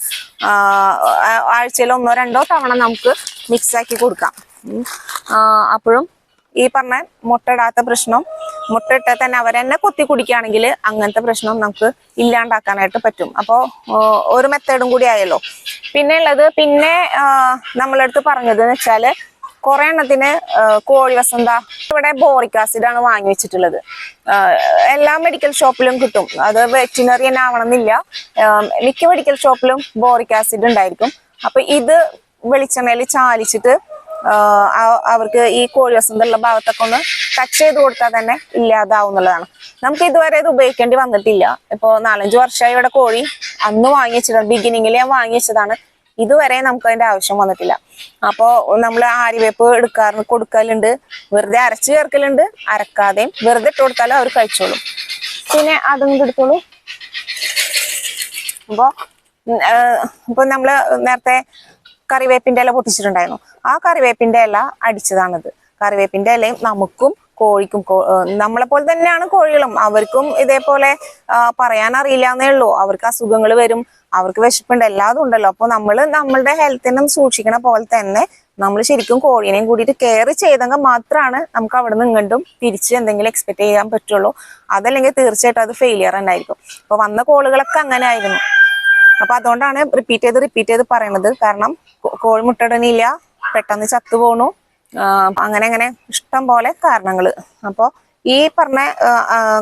ആഴ്ചയിൽ 1-2 തവണ നമുക്ക് മിക്സ് ആക്കി കൊടുക്കാം. അപ്പോഴും ഈ പറഞ്ഞ മുട്ട ഇടാത്ത പ്രശ്നം, മുട്ട ഇട്ടാൽ തന്നെ അവരെന്നെ കൊത്തി കുടിക്കുകയാണെങ്കിൽ അങ്ങനത്തെ പ്രശ്നം നമുക്ക് ഇല്ലാണ്ടാക്കാനായിട്ട് പറ്റും. അപ്പോൾ ഒരു മെത്തേഡും കൂടി ആയല്ലോ. പിന്നെ നമ്മളടുത്ത് പറഞ്ഞത് എന്ന് വെച്ചാല്, കുറെ എണ്ണത്തിന് കോഴി വസന്ത, ഇവിടെ ബോറിക് ആസിഡ് ആണ് വാങ്ങി വെച്ചിട്ടുള്ളത്. എല്ലാ മെഡിക്കൽ ഷോപ്പിലും കിട്ടും. അത് വെറ്റിനറി തന്നെ ആവണമെന്നില്ല, മിക്ക മെഡിക്കൽ ഷോപ്പിലും ബോറിക് ആസിഡ് ഉണ്ടായിരിക്കും. അപ്പൊ ഇത് വെളിച്ചെണ്ണയിൽ ചാലിച്ചിട്ട് അവർക്ക് ഈ കോഴി വസന്തുള്ള ഭാഗത്തൊക്കെ ഒന്ന് ടച്ച് ചെയ്ത് കൊടുത്താൽ തന്നെ ഇല്ലാതാവുന്നുള്ളതാണ്. നമുക്ക് ഇതുവരെ ഇത് ഉപയോഗിക്കേണ്ടി വന്നിട്ടില്ല. ഇപ്പൊ 4-5 വർഷമായി ഇവിടെ കോഴി അന്ന് വാങ്ങി വെച്ചതാണ്, ബിഗിനിങ്ങിൽ ഞാൻ വാങ്ങി വെച്ചതാണ്. ഇതുവരെ നമുക്ക് അതിന്റെ ആവശ്യം വന്നിട്ടില്ല. അപ്പോൾ നമ്മൾ ആര്യവേപ്പ് കൊടുക്കലുണ്ട്, വെറുതെ അരച്ച് ചേർക്കലുണ്ട്, അരക്കാതെയും വെറുതെ ഇട്ട് കൊടുത്താലും അവർ കഴിച്ചോളും. പിന്നെ അതും എടുത്തോളൂ. ഇപ്പൊ നമ്മള് നേരത്തെ കറിവേപ്പിന്റെ ഇല പൊട്ടിച്ചിട്ടുണ്ടായിരുന്നു. ആ കറിവേപ്പിന്റെ ഇല അടിച്ചതാണിത്. കറിവേപ്പിന്റെ ഇലയും നമുക്കും കോഴിക്കും നമ്മളെ പോലെ തന്നെയാണ് കോഴികളും. അവർക്കും ഇതേപോലെ പറയാൻ അറിയില്ല എന്നേ ഉള്ളൂ. അവർക്ക് അസുഖങ്ങൾ വരും, അവർക്ക് വിശപ്പുണ്ട്, എല്ലാതും ഉണ്ടല്ലോ. അപ്പൊ നമ്മളുടെ ഹെൽത്തിനും സൂക്ഷിക്കണ പോലെ തന്നെ നമ്മൾ ശരിക്കും കോഴീനെയും കൂടിയിട്ട് കെയർ ചെയ്തെങ്കിൽ മാത്രമാണ് നമുക്ക് അവിടെ നിന്ന് ഇങ്ങോട്ടും തിരിച്ച് എന്തെങ്കിലും എക്സ്പെക്ട് ചെയ്യാൻ പറ്റുള്ളൂ. അതല്ലെങ്കിൽ തീർച്ചയായിട്ടും അത് ഫെയിലിയർ തന്നെ ആയിരിക്കും. അപ്പൊ വന്ന കോളുകളൊക്കെ അങ്ങനെ ആയിരുന്നു. അപ്പൊ അതുകൊണ്ടാണ് റിപ്പീറ്റ് ചെയ്ത് പറയണത്. കാരണം കോഴി മുട്ടയിടണില്ല, പെട്ടെന്ന് ചത്തുപോണു, അങ്ങനെ ഇഷ്ടം പോലെ കാരണങ്ങള്. അപ്പോൾ ഈ പറഞ്ഞ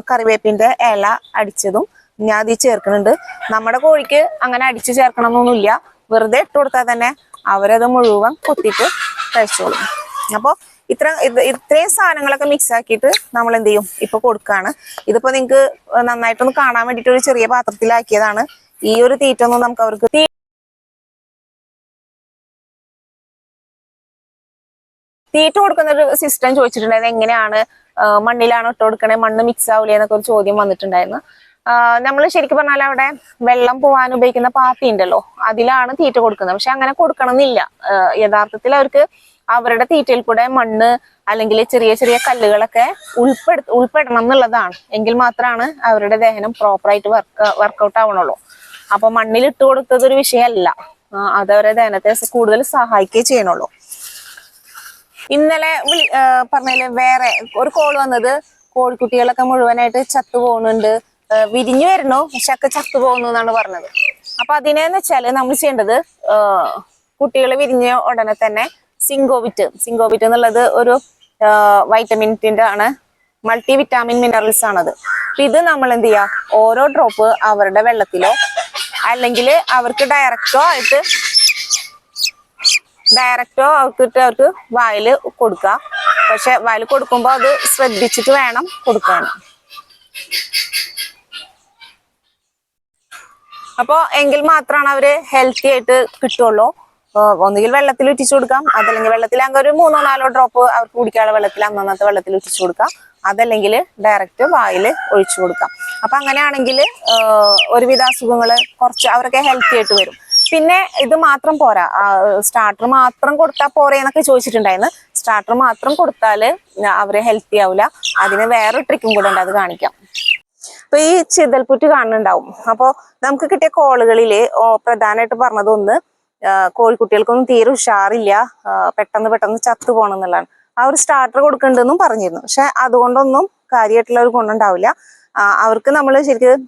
കറിവേപ്പിന്റെ ഇല അടിച്ചതും ഞാൻ അതിൽ ചേർക്കുന്നുണ്ട്. നമ്മുടെ കോഴിക്ക് അങ്ങനെ അടിച്ചു ചേർക്കണമെന്നൊന്നുമില്ല, വെറുതെ ഇട്ട് കൊടുത്താൽ തന്നെ അവരത് മുഴുവൻ കൊത്തിട്ട് കഴിച്ചോളും. അപ്പോൾ ഇത്രയും സാധനങ്ങളൊക്കെ മിക്സ് ആക്കിയിട്ട് നമ്മൾ എന്ത് ചെയ്യും, ഇപ്പൊ കൊടുക്കാണ്. ഇതിപ്പോ നിങ്ങൾക്ക് നന്നായിട്ടൊന്ന് കാണാൻ വേണ്ടിയിട്ട് ഒരു ചെറിയ പാത്രത്തിലാക്കിയതാണ്. ഈ ഒരു തീറ്റ ഒന്നും നമുക്ക് അവർക്ക് തീറ്റ കൊടുക്കുന്ന ഒരു സിസ്റ്റം ചോദിച്ചിട്ടുണ്ടായിരുന്നു. എങ്ങനെയാണ്, മണ്ണിലാണോ ഇട്ട് കൊടുക്കണേ, മണ്ണ് മിക്സ് ആവൂലേ എന്നൊക്കെ ഒരു ചോദ്യം വന്നിട്ടുണ്ടായിരുന്നു. നമ്മൾ ശരിക്കും പറഞ്ഞാൽ അവിടെ വെള്ളം പോകാൻ ഉപയോഗിക്കുന്ന പാത്തി ഉണ്ടല്ലോ, അതിലാണ് തീറ്റ കൊടുക്കുന്നത്. പക്ഷെ അങ്ങനെ കൊടുക്കണം എന്നില്ല. യഥാർത്ഥത്തിൽ അവർക്ക് അവരുടെ തീറ്റയിൽ കൂടെ മണ്ണ് അല്ലെങ്കിൽ ചെറിയ ചെറിയ കല്ലുകളൊക്കെ ഉൾപ്പെടണം എന്നുള്ളതാണ്. എങ്കിൽ മാത്രമാണ് അവരുടെ ദഹനം പ്രോപ്പറായിട്ട് വർക്കൗട്ട് ആവണുള്ളൂ. അപ്പൊ മണ്ണിൽ ഇട്ട് കൊടുത്തത് ഒരു വിഷയമല്ല, അത് അവരുടെ ദഹനത്തെ കൂടുതൽ സഹായിക്കുകയേ ചെയ്യണുള്ളൂ. ഇന്നലെ പറഞ്ഞതില് വേറെ ഒരു കോൾ വന്നത്, കോഴിക്കുട്ടികളൊക്കെ മുഴുവനായിട്ട് ചത്തു പോകുന്നുണ്ട്, വിരിഞ്ഞു വരുന്നു പക്ഷെ ഒക്കെ ചത്തു പോകുന്നു എന്നാണ് പറഞ്ഞത്. അപ്പൊ അതിനെന്ന് വെച്ചാല് നമ്മൾ ചെയ്യേണ്ടത്, കുട്ടികൾ വിരിഞ്ഞ ഉടനെ തന്നെ സിങ്കോവിറ്റ് എന്നുള്ളത് ഒരു വൈറ്റമിൻ്റെ ആണ്, മൾട്ടി വിറ്റാമിൻ മിനറൽസ് ആണത്. അപ്പൊ ഇത് നമ്മൾ എന്ത് ചെയ്യുക, ഓരോ ഡ്രോപ്പ് അവരുടെ വെള്ളത്തിലോ അല്ലെങ്കിൽ അവർക്ക് ഡയറക്റ്റോ അവർക്ക് വായില് കൊടുക്കുക. പക്ഷെ വായിൽ കൊടുക്കുമ്പോൾ അത് ശ്രദ്ധിച്ചിട്ട് വേണം കൊടുക്കാൻ. അപ്പോൾ എങ്കിൽ മാത്രമാണ് അവര് ഹെൽത്തി ആയിട്ട് കിട്ടുള്ളൂ. ഒന്നുകിൽ വെള്ളത്തിൽ ഉറ്റിച്ചു കൊടുക്കാം, അതല്ലെങ്കിൽ വെള്ളത്തിലാകുമ്പോൾ ഒരു 3-4 ഡ്രോപ്പ് അവർക്ക് കുടിക്കാനുള്ള വെള്ളത്തിൽ അന്നത്തെ വെള്ളത്തിൽ ഉറ്റിച്ചു കൊടുക്കാം, അതല്ലെങ്കിൽ ഡയറക്റ്റ് വായിൽ ഒഴിച്ചു കൊടുക്കാം. അപ്പൊ അങ്ങനെയാണെങ്കിൽ ഒരുവിധ അസുഖങ്ങൾ കുറച്ച് അവരൊക്കെ ഹെൽത്തി ആയിട്ട് വരും. പിന്നെ ഇത് മാത്രം പോരാ, സ്റ്റാർട്ടർ മാത്രം കൊടുത്താൽ പോരെ എന്നൊക്കെ ചോദിച്ചിട്ടുണ്ടായിരുന്നു. സ്റ്റാർട്ടർ മാത്രം കൊടുത്താൽ അവര് ഹെൽത്തി ആവില്ല. അതിന് വേറൊരു ട്രിക്കും കൂടെ ഉണ്ട്, അത് കാണിക്കാം. അപ്പൊ ഈ ചിതൽപുറ്റ് കാണുന്നുണ്ടാവും. അപ്പൊ നമുക്ക് കിട്ടിയ കോളുകളില് പ്രധാനമായിട്ട് പറഞ്ഞത് ഒന്ന്, കോഴിക്കുട്ടികൾക്കൊന്നും തീരെ ഉഷാറില്ല, പെട്ടെന്ന് ചത്തു പോകണം എന്നുള്ളതാണ്. ആ ഒരു സ്റ്റാർട്ടർ കൊടുക്കണ്ടെന്നും പറഞ്ഞിരുന്നു. പക്ഷെ അതുകൊണ്ടൊന്നും കാര്യമായിട്ടുള്ള ഒരു ഗുണം ഉണ്ടാവില്ല. അവർക്ക് നമ്മൾ ശരിക്കും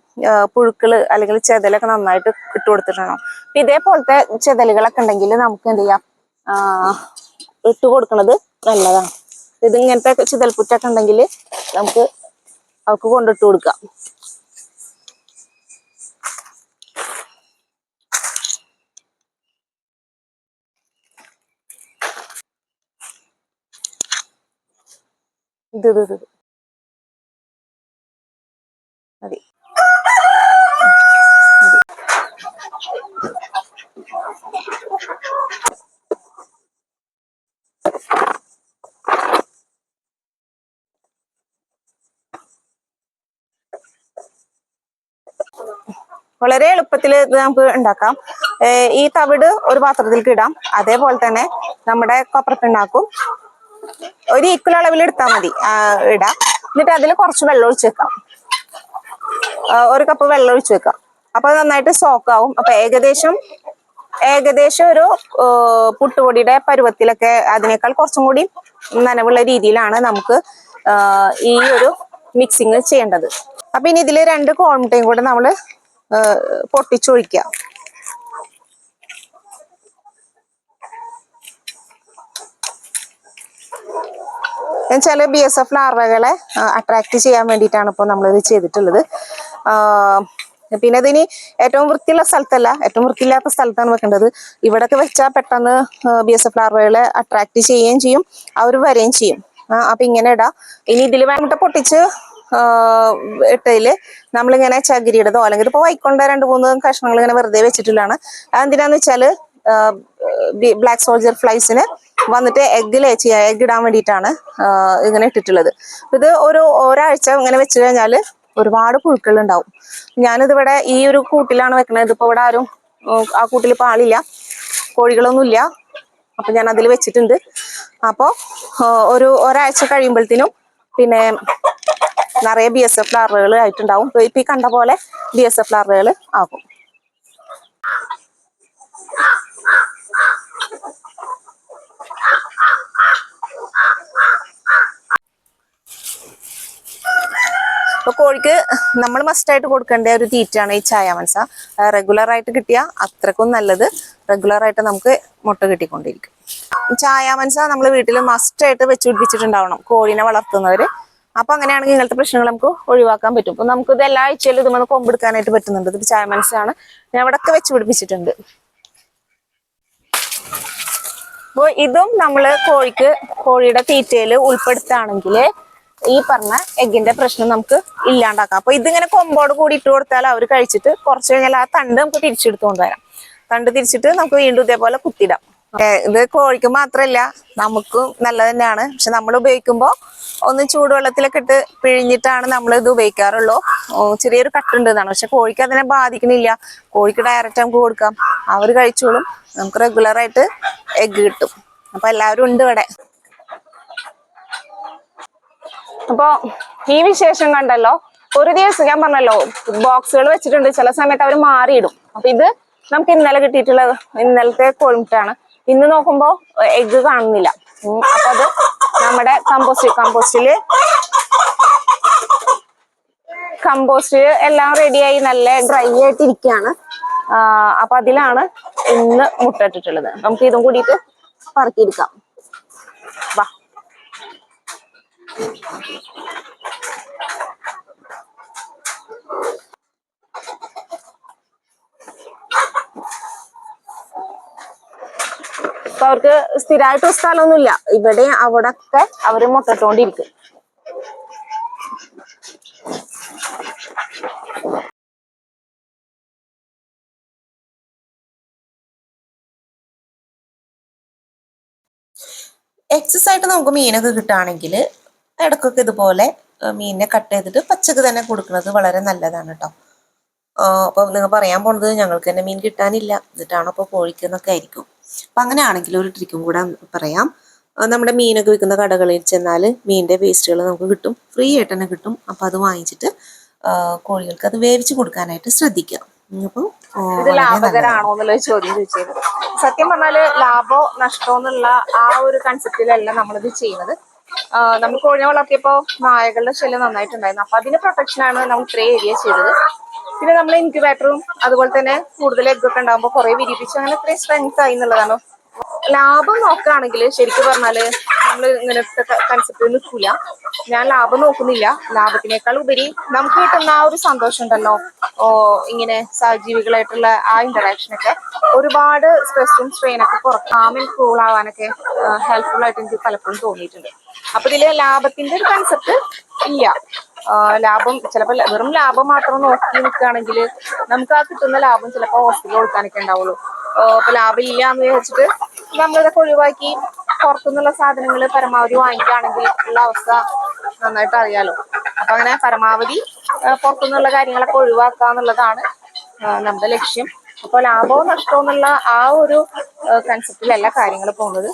പുഴുക്കള് അല്ലെങ്കിൽ ചെതലൊക്കെ നന്നായിട്ട് ഇട്ട് കൊടുത്തിട്ടുണ്ടാവും. ഇതേപോലത്തെ ചെതലുകളൊക്കെ ഉണ്ടെങ്കിൽ നമുക്ക് എന്ത് ചെയ്യാം, ഇട്ട് കൊടുക്കുന്നത് നല്ലതാണ്. ഇതിങ്ങനത്തെ ചിതൽപുറ്റൊക്കെ ഉണ്ടെങ്കിൽ നമുക്ക് അവർക്ക് കൊണ്ടിട്ട് കൊടുക്കാം. ഇത് മതി. വളരെ എളുപ്പത്തിൽ ഇത് നമുക്ക് ഉണ്ടാക്കാം. ഈ തവിട് ഒരു പാത്രത്തിലേക്ക് ഇടാം. അതേപോലെ തന്നെ നമ്മുടെ കൊപ്രപ്പിണ്ണാക്കും ഒരു ഈക്വൽ അളവിൽ എടുത്താൽ മതി, ഇടാം. എന്നിട്ട് അതിൽ കുറച്ച് വെള്ളം ഒഴിച്ച് വെക്കാം, 1 കപ്പ് വെള്ളം ഒഴിച്ച് വെക്കാം. അപ്പൊ നന്നായിട്ട് സോക്കാവും. അപ്പൊ ഏകദേശം ഒരു പുട്ടുപൊടിയുടെ പരുവത്തിലൊക്കെ, അതിനേക്കാൾ കുറച്ചും കൂടി നനവുള്ള രീതിയിലാണ് നമുക്ക് ഈ ഒരു മിക്സിങ് ചെയ്യേണ്ടത്. അപ്പൊ ഇനി ഇതിൽ 2 കോൺമുട്ടയും കൂടെ നമ്മൾ പൊട്ടിച്ചൊഴിക്കുക. എന്നുവെച്ചാല് BSF ലാർവകളെ അട്രാക്ട് ചെയ്യാൻ വേണ്ടിയിട്ടാണ് ഇപ്പോൾ നമ്മളിത് ചെയ്തിട്ടുള്ളത്. പിന്നെ ഇതിന് ഏറ്റവും വൃത്തിയുള്ള സ്ഥലത്തല്ല, ഏറ്റവും വൃത്തിയില്ലാത്ത സ്ഥലത്താണ് വെക്കേണ്ടത്. ഇവിടെയൊക്കെ വെച്ചാൽ പെട്ടെന്ന് BSF ലാർവകളെ അട്രാക്ട് ചെയ്യുകയും ചെയ്യും, അവർ വരികയും ചെയ്യും. അപ്പൊ ഇങ്ങനെ ഇടാം. ഇനി ഇതിൽ വേണ്ടിട്ട് പൊട്ടിച്ച് ഇട്ടതില് നമ്മളിങ്ങനെ ചകിരിയുടേതോ അല്ലെങ്കിൽ ഇപ്പോൾ വൈക്കൊണ്ട 2-3 കഷ്ണങ്ങൾ ഇങ്ങനെ വെറുതെ വെച്ചിട്ടുള്ളതാണ്. അതെന്തിനാന്ന് വെച്ചാല് ബ്ലാക്ക് സോൾജർ ഫ്ലൈസിന് വന്നിട്ട് എഗ് ലേ ചെയ്യുക, എഗ് ഇടാൻ വേണ്ടിയിട്ടാണ് ഇങ്ങനെ ഇട്ടിട്ടുള്ളത്. ഇത് ഒരാഴ്ച ഇങ്ങനെ വെച്ച് കഴിഞ്ഞാൽ ഒരുപാട് പുഴുക്കൾ ഉണ്ടാവും. ഞാനിതിവിടെ ഈ ഒരു കൂട്ടിലാണ് വെക്കുന്നത്. ഇതിപ്പോ ഇവിടെ ആരും ആ കൂട്ടിൽ ഇപ്പൊ ആളില്ല, കോഴികളൊന്നുമില്ല. അപ്പൊ ഞാൻ അതിൽ വെച്ചിട്ടുണ്ട്. അപ്പോൾ ഒരാഴ്ച കഴിയുമ്പോഴത്തേനും പിന്നെ നിറയെ BSF ലാർവകൾ ആയിട്ടുണ്ടാവും. ഇപ്പൊ ഈ കണ്ട പോലെ BSF ലാർവകൾ ആകും. അപ്പൊ കോഴിക്ക് നമ്മൾ മസ്റ്റായിട്ട് കൊടുക്കേണ്ട ഒരു തീറ്റയാണ് ഈ ചായാമൻസ. റെഗുലർ ആയിട്ട് കിട്ടിയാൽ അത്രക്കും നല്ലത്. റെഗുലർ ആയിട്ട് നമുക്ക് മുട്ട കിട്ടിക്കൊണ്ടിരിക്കും. ചായാമൻസ നമ്മൾ വീട്ടിൽ മസ്റ്റായിട്ട് വെച്ച് പിടിപ്പിച്ചിട്ടുണ്ടാവണം കോഴീനെ വളർത്തുന്നവര്. അപ്പൊ അങ്ങനെയാണെങ്കിൽ ഇങ്ങനത്തെ പ്രശ്നങ്ങൾ നമുക്ക് ഒഴിവാക്കാൻ പറ്റും. അപ്പൊ നമുക്ക് ഇത് എല്ലാ ആഴ്ചയിലും ഇതുമെന്ന് കൊമ്പെടുക്കാനായിട്ട് പറ്റുന്നുണ്ട്. ഇത് ചായാമൻസയാണ്, ഞാൻ ഇവിടെയൊക്കെ വെച്ച് പിടിപ്പിച്ചിട്ടുണ്ട്. അപ്പോൾ ഇതും നമ്മൾ കോഴിയുടെ തീറ്റയിൽ ഉൾപ്പെടുത്തുകയാണെങ്കിൽ ഈ പറഞ്ഞ എഗ്ഗിന്റെ പ്രശ്നം നമുക്ക് ഇല്ലാണ്ടാക്കാം. അപ്പൊ ഇതിങ്ങനെ കൊമ്പോട് കൂടി ഇട്ട് കൊടുത്താൽ അവർ കഴിച്ചിട്ട് കുറച്ച് കഴിഞ്ഞാൽ ആ തണ്ട് നമുക്ക് തിരിച്ചെടുത്ത് കൊണ്ടുവരാം. തണ്ട് തിരിച്ചിട്ട് നമുക്ക് വീണ്ടും ഇതേപോലെ കുത്തിടാം. ഇത് കോഴിക്ക് മാത്രമല്ല നമുക്കും നല്ലത് തന്നെയാണ്. പക്ഷെ നമ്മൾ ഉപയോഗിക്കുമ്പോൾ ഒന്ന് ചൂടുവെള്ളത്തിലൊക്കെ ഇട്ട് പിഴിഞ്ഞിട്ടാണ് നമ്മൾ ഇത് ഉപയോഗിക്കാറുള്ളൂ. ചെറിയൊരു കട്ടുണ്ട് എന്നാണ്, പക്ഷെ കോഴിക്ക് അതിനെ ബാധിക്കണില്ല. കോഴിക്ക് ഡയറക്റ്റ് നമുക്ക് കൊടുക്കാം, അവർ കഴിച്ചോളും. നമുക്ക് റെഗുലർ ആയിട്ട് എഗ്ഗ് കിട്ടും. അപ്പൊ എല്ലാവരും ഉണ്ട് ഇവിടെ. അപ്പൊ ഈ വിശേഷം കണ്ടല്ലോ. ഒരു ദിവസം ഞാൻ പറഞ്ഞല്ലോ ബോക്സുകൾ വെച്ചിട്ടുണ്ട്, ചില സമയത്ത് അവർ മാറിയിടും. അപ്പൊ ഇത് നമുക്ക് ഇന്നലെ കിട്ടിയിട്ടുള്ളത് ഇന്നലത്തെ കോഴിമുട്ടയാണ്. ഇന്ന് നോക്കുമ്പോ എഗ്ഗ് കാണുന്നില്ല. അപ്പൊ അത് നമ്മുടെ കമ്പോസ്റ്റ് എല്ലാം റെഡിയായി നല്ല ഡ്രൈ ആയിട്ടിരിക്കുകയാണ്. അപ്പൊ അതിലാണ് ഇന്ന് മുട്ട ഇട്ടിട്ടുള്ളത്. നമുക്ക് ഇതും കൂടിയിട്ട് പറക്കിയെടുക്കാം. വാ. അപ്പൊ അവർക്ക് സ്ഥിരമായിട്ട് സ്ഥലമൊന്നുമില്ല. ഇവിടെ അവിടെ ഒക്കെ അവര് മുട്ടട്ടോണ്ടിരിക്കും. എക്സസ് ആയിട്ട് നമുക്ക് മീനൊക്കെ കിട്ടുകയാണെങ്കിൽ ഇടയ്ക്കൊക്കെ ഇതുപോലെ മീനിനെ കട്ട് ചെയ്തിട്ട് പച്ചക്ക് തന്നെ കൊടുക്കുന്നത് വളരെ നല്ലതാണ് കേട്ടോ. അപ്പം നിങ്ങൾ പറയാൻ പോണത് ഞങ്ങൾക്ക് തന്നെ മീൻ കിട്ടാനില്ല, എന്നിട്ടാണോ അപ്പോൾ കോഴിക്ക് എന്നൊക്കെ ആയിരിക്കും. അപ്പം അങ്ങനെയാണെങ്കിൽ ഒരു ട്രിക്കും കൂടെ പറയാം. നമ്മുടെ മീനൊക്കെ വിൽക്കുന്ന കടകളിൽ ചെന്നാൽ മീനിൻ്റെ വേസ്റ്റുകൾ നമുക്ക് കിട്ടും, ഫ്രീ ആയിട്ട് തന്നെ കിട്ടും. അപ്പം അത് വാങ്ങിച്ചിട്ട് കോഴികൾക്ക് അത് വേവിച്ച് കൊടുക്കാനായിട്ട് ശ്രദ്ധിക്കാം. അപ്പോൾ ഇത് ലാഭകരമാണോ എന്നുള്ള ചോദ്യം ചോദിച്ചത്. സത്യം പറഞ്ഞാല് ലാഭോ നഷ്ടമോ എന്നുള്ള ആ ഒരു കൺസെപ്റ്റിലല്ല നമ്മളിത് ചെയ്യുന്നത്. നമ്മൾ കോഴിനെ വളർത്തിയപ്പോൾ നായകളുടെ ശല്യം നന്നായിട്ടുണ്ടായിരുന്നു. അപ്പൊ അതിന്റെ പ്രൊട്ടക്ഷനാണ് നമ്മൾ ഇത്രയും ഏരിയ ചെയ്തത്. പിന്നെ നമ്മൾ ഇൻക്യുബേറ്ററും അതുപോലെ തന്നെ കൂടുതൽ എഗ്ഗ് ഒക്കെ ഉണ്ടാകുമ്പോൾ കുറെ വിരിപ്പിച്ച് അങ്ങനെ ഇത്രയും സ്ട്രെങ്ത് ആയി എന്നുള്ളതാണ്. ലാഭം നോക്കുകയാണെങ്കിൽ ശരിക്കും പറഞ്ഞാല് നമ്മൾ ഇങ്ങനത്തെ കൺസെപ്റ്റ് നിൽക്കില്ല. ഞാൻ ലാഭം നോക്കുന്നില്ല. ലാഭത്തിനേക്കാൾ ഉപരി നമുക്ക് കിട്ടുന്ന ആ ഒരു സന്തോഷം ഉണ്ടല്ലോ, ഇങ്ങനെ സഹജീവികളായിട്ടുള്ള ആ ഇന്ററാക്ഷനൊക്കെ ഒരുപാട് സ്ട്രെസ്സും സ്ട്രെയിനൊക്കെ കുറയ്ക്കാനും കൂൾ ആവാനൊക്കെ ഹെൽപ്ഫുൾ ആയിട്ട് എനിക്ക് പലപ്പോഴും തോന്നിയിട്ടുണ്ട്. അപ്പൊ ഇതില് ലാഭത്തിന്റെ ഒരു കൺസെപ്റ്റ് ഇല്ല. ലാഭം ചിലപ്പോൾ വെറും ലാഭം മാത്രം നോക്കി നിൽക്കുകയാണെങ്കിൽ നമുക്ക് ആ കിട്ടുന്ന ലാഭം ചിലപ്പോൾ ഹോസ്പിറ്റലിൽ കൊടുക്കാനൊക്കെ ഉണ്ടാവുള്ളൂ. ഇപ്പൊ ലാഭം ഇല്ല എന്ന് വിചാരിച്ചിട്ട് നമ്മളിതൊക്കെ ഒഴിവാക്കി പുറത്തുനിന്നുള്ള സാധനങ്ങൾ പരമാവധി വാങ്ങിക്കുകയാണെങ്കിൽ ഉള്ള അവസ്ഥ നന്നായിട്ട് അറിയാലോ. അപ്പൊ അങ്ങനെ പരമാവധി പുറത്തുനിന്നുള്ള കാര്യങ്ങളൊക്കെ ഒഴിവാക്കുക എന്നുള്ളതാണ് നമ്മുടെ ലക്ഷ്യം. അപ്പോൾ ലാഭവും നഷ്ടവും എന്നുള്ള ആ ഒരു കൺസെപ്റ്റിലല്ല കാര്യങ്ങൾ പോകുന്നത്.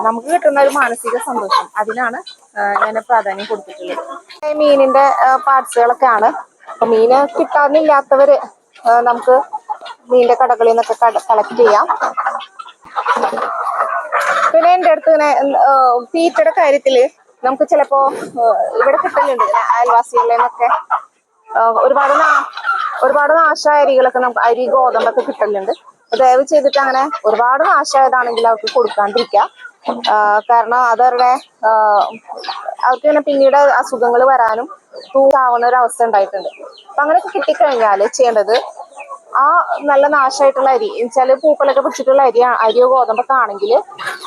നമുക്ക് കിട്ടുന്ന ഒരു മാനസിക സന്തോഷം, അതിനാണ് ഞാൻ പ്രാധാന്യം കൊടുത്തിട്ടുള്ളത്. മീനിന്റെ പാർട്സുകളൊക്കെയാണ്. അപ്പൊ മീന് കിട്ടാനില്ലാത്തവര് നമുക്ക് മീനിന്റെ കടകളിൽ നിന്നൊക്കെ കളക്ട് ചെയ്യാം. പിന്നെ എൻ്റെ അടുത്ത് ഇങ്ങനെ തീറ്റയുടെ കാര്യത്തില് നമുക്ക് ചിലപ്പോ ഇവിടെ കിട്ടലുണ്ട് അയൽവാസികളിൽ നിന്നൊക്കെ ഒരുപാട് നാശമായ അരികളൊക്കെ നമുക്ക് അരി ഗോതമ്പൊക്കെ കിട്ടലുണ്ട്. ദയവ് ചെയ്തിട്ട് അങ്ങനെ ഒരുപാട് നാശമായതാണെങ്കിൽ അവർക്ക് കൊടുക്കാണ്ടിരിക്കാം. കാരണം അതവരുടെ അവർക്ക് ഇങ്ങനെ പിന്നീട് അസുഖങ്ങൾ വരാനും തൂക്കാവുന്ന ഒരു അവസ്ഥ ഉണ്ടായിട്ടുണ്ട്. അപ്പൊ അങ്ങനെയൊക്കെ കിട്ടിക്കഴിഞ്ഞാല് ചെയ്യേണ്ടത് ആ നല്ല നാശമായിട്ടുള്ള അരി എന്നുവെച്ചാല് പൂപ്പലൊക്കെ പിടിച്ചിട്ടുള്ള അരിയോ ഗോതമ്പൊക്കെ ആണെങ്കിൽ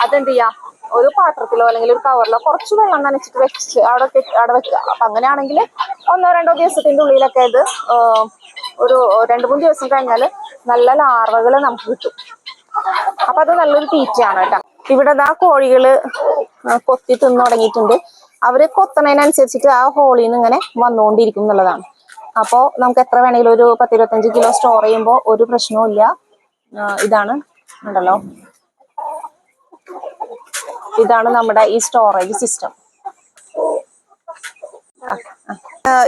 അതെന്ത് ചെയ്യാം, ഒരു പാത്രത്തിലോ അല്ലെങ്കിൽ ഒരു കവറിലോ കുറച്ച് വെള്ളം നനച്ചിട്ട് വെച്ച് അവിടെ വെക്കുക. അപ്പൊ അങ്ങനെയാണെങ്കിൽ 1-2 ദിവസത്തിന്റെ ഉള്ളിലൊക്കെ ഇത് ഒരു 2-3 ദിവസം കഴിഞ്ഞാൽ നല്ല ലാർവകൾ നമുക്ക് കിട്ടും. അപ്പൊ അത് നല്ലൊരു തീറ്റയാണ് കേട്ടോ. ഇവിടെ ദാ കോഴികള് കൊത്തി തിന്നു തുടങ്ങിയിട്ടുണ്ട്. അവര് കൊത്തണതിനനുസരിച്ചിട്ട് ആ ഹോളിൽ നിന്ന് ഇങ്ങനെ വന്നുകൊണ്ടിരിക്കും എന്നുള്ളതാണ്. അപ്പോൾ നമുക്ക് എത്ര വേണമെങ്കിലും ഒരു 10-25 കിലോ സ്റ്റോർ ചെയ്യുമ്പോൾ ഒരു പ്രശ്നവും ഇല്ല. ഇതാണ് ഉണ്ടല്ലോ, ഇതാണ് നമ്മുടെ ഈ സ്റ്റോറേജ് സിസ്റ്റം.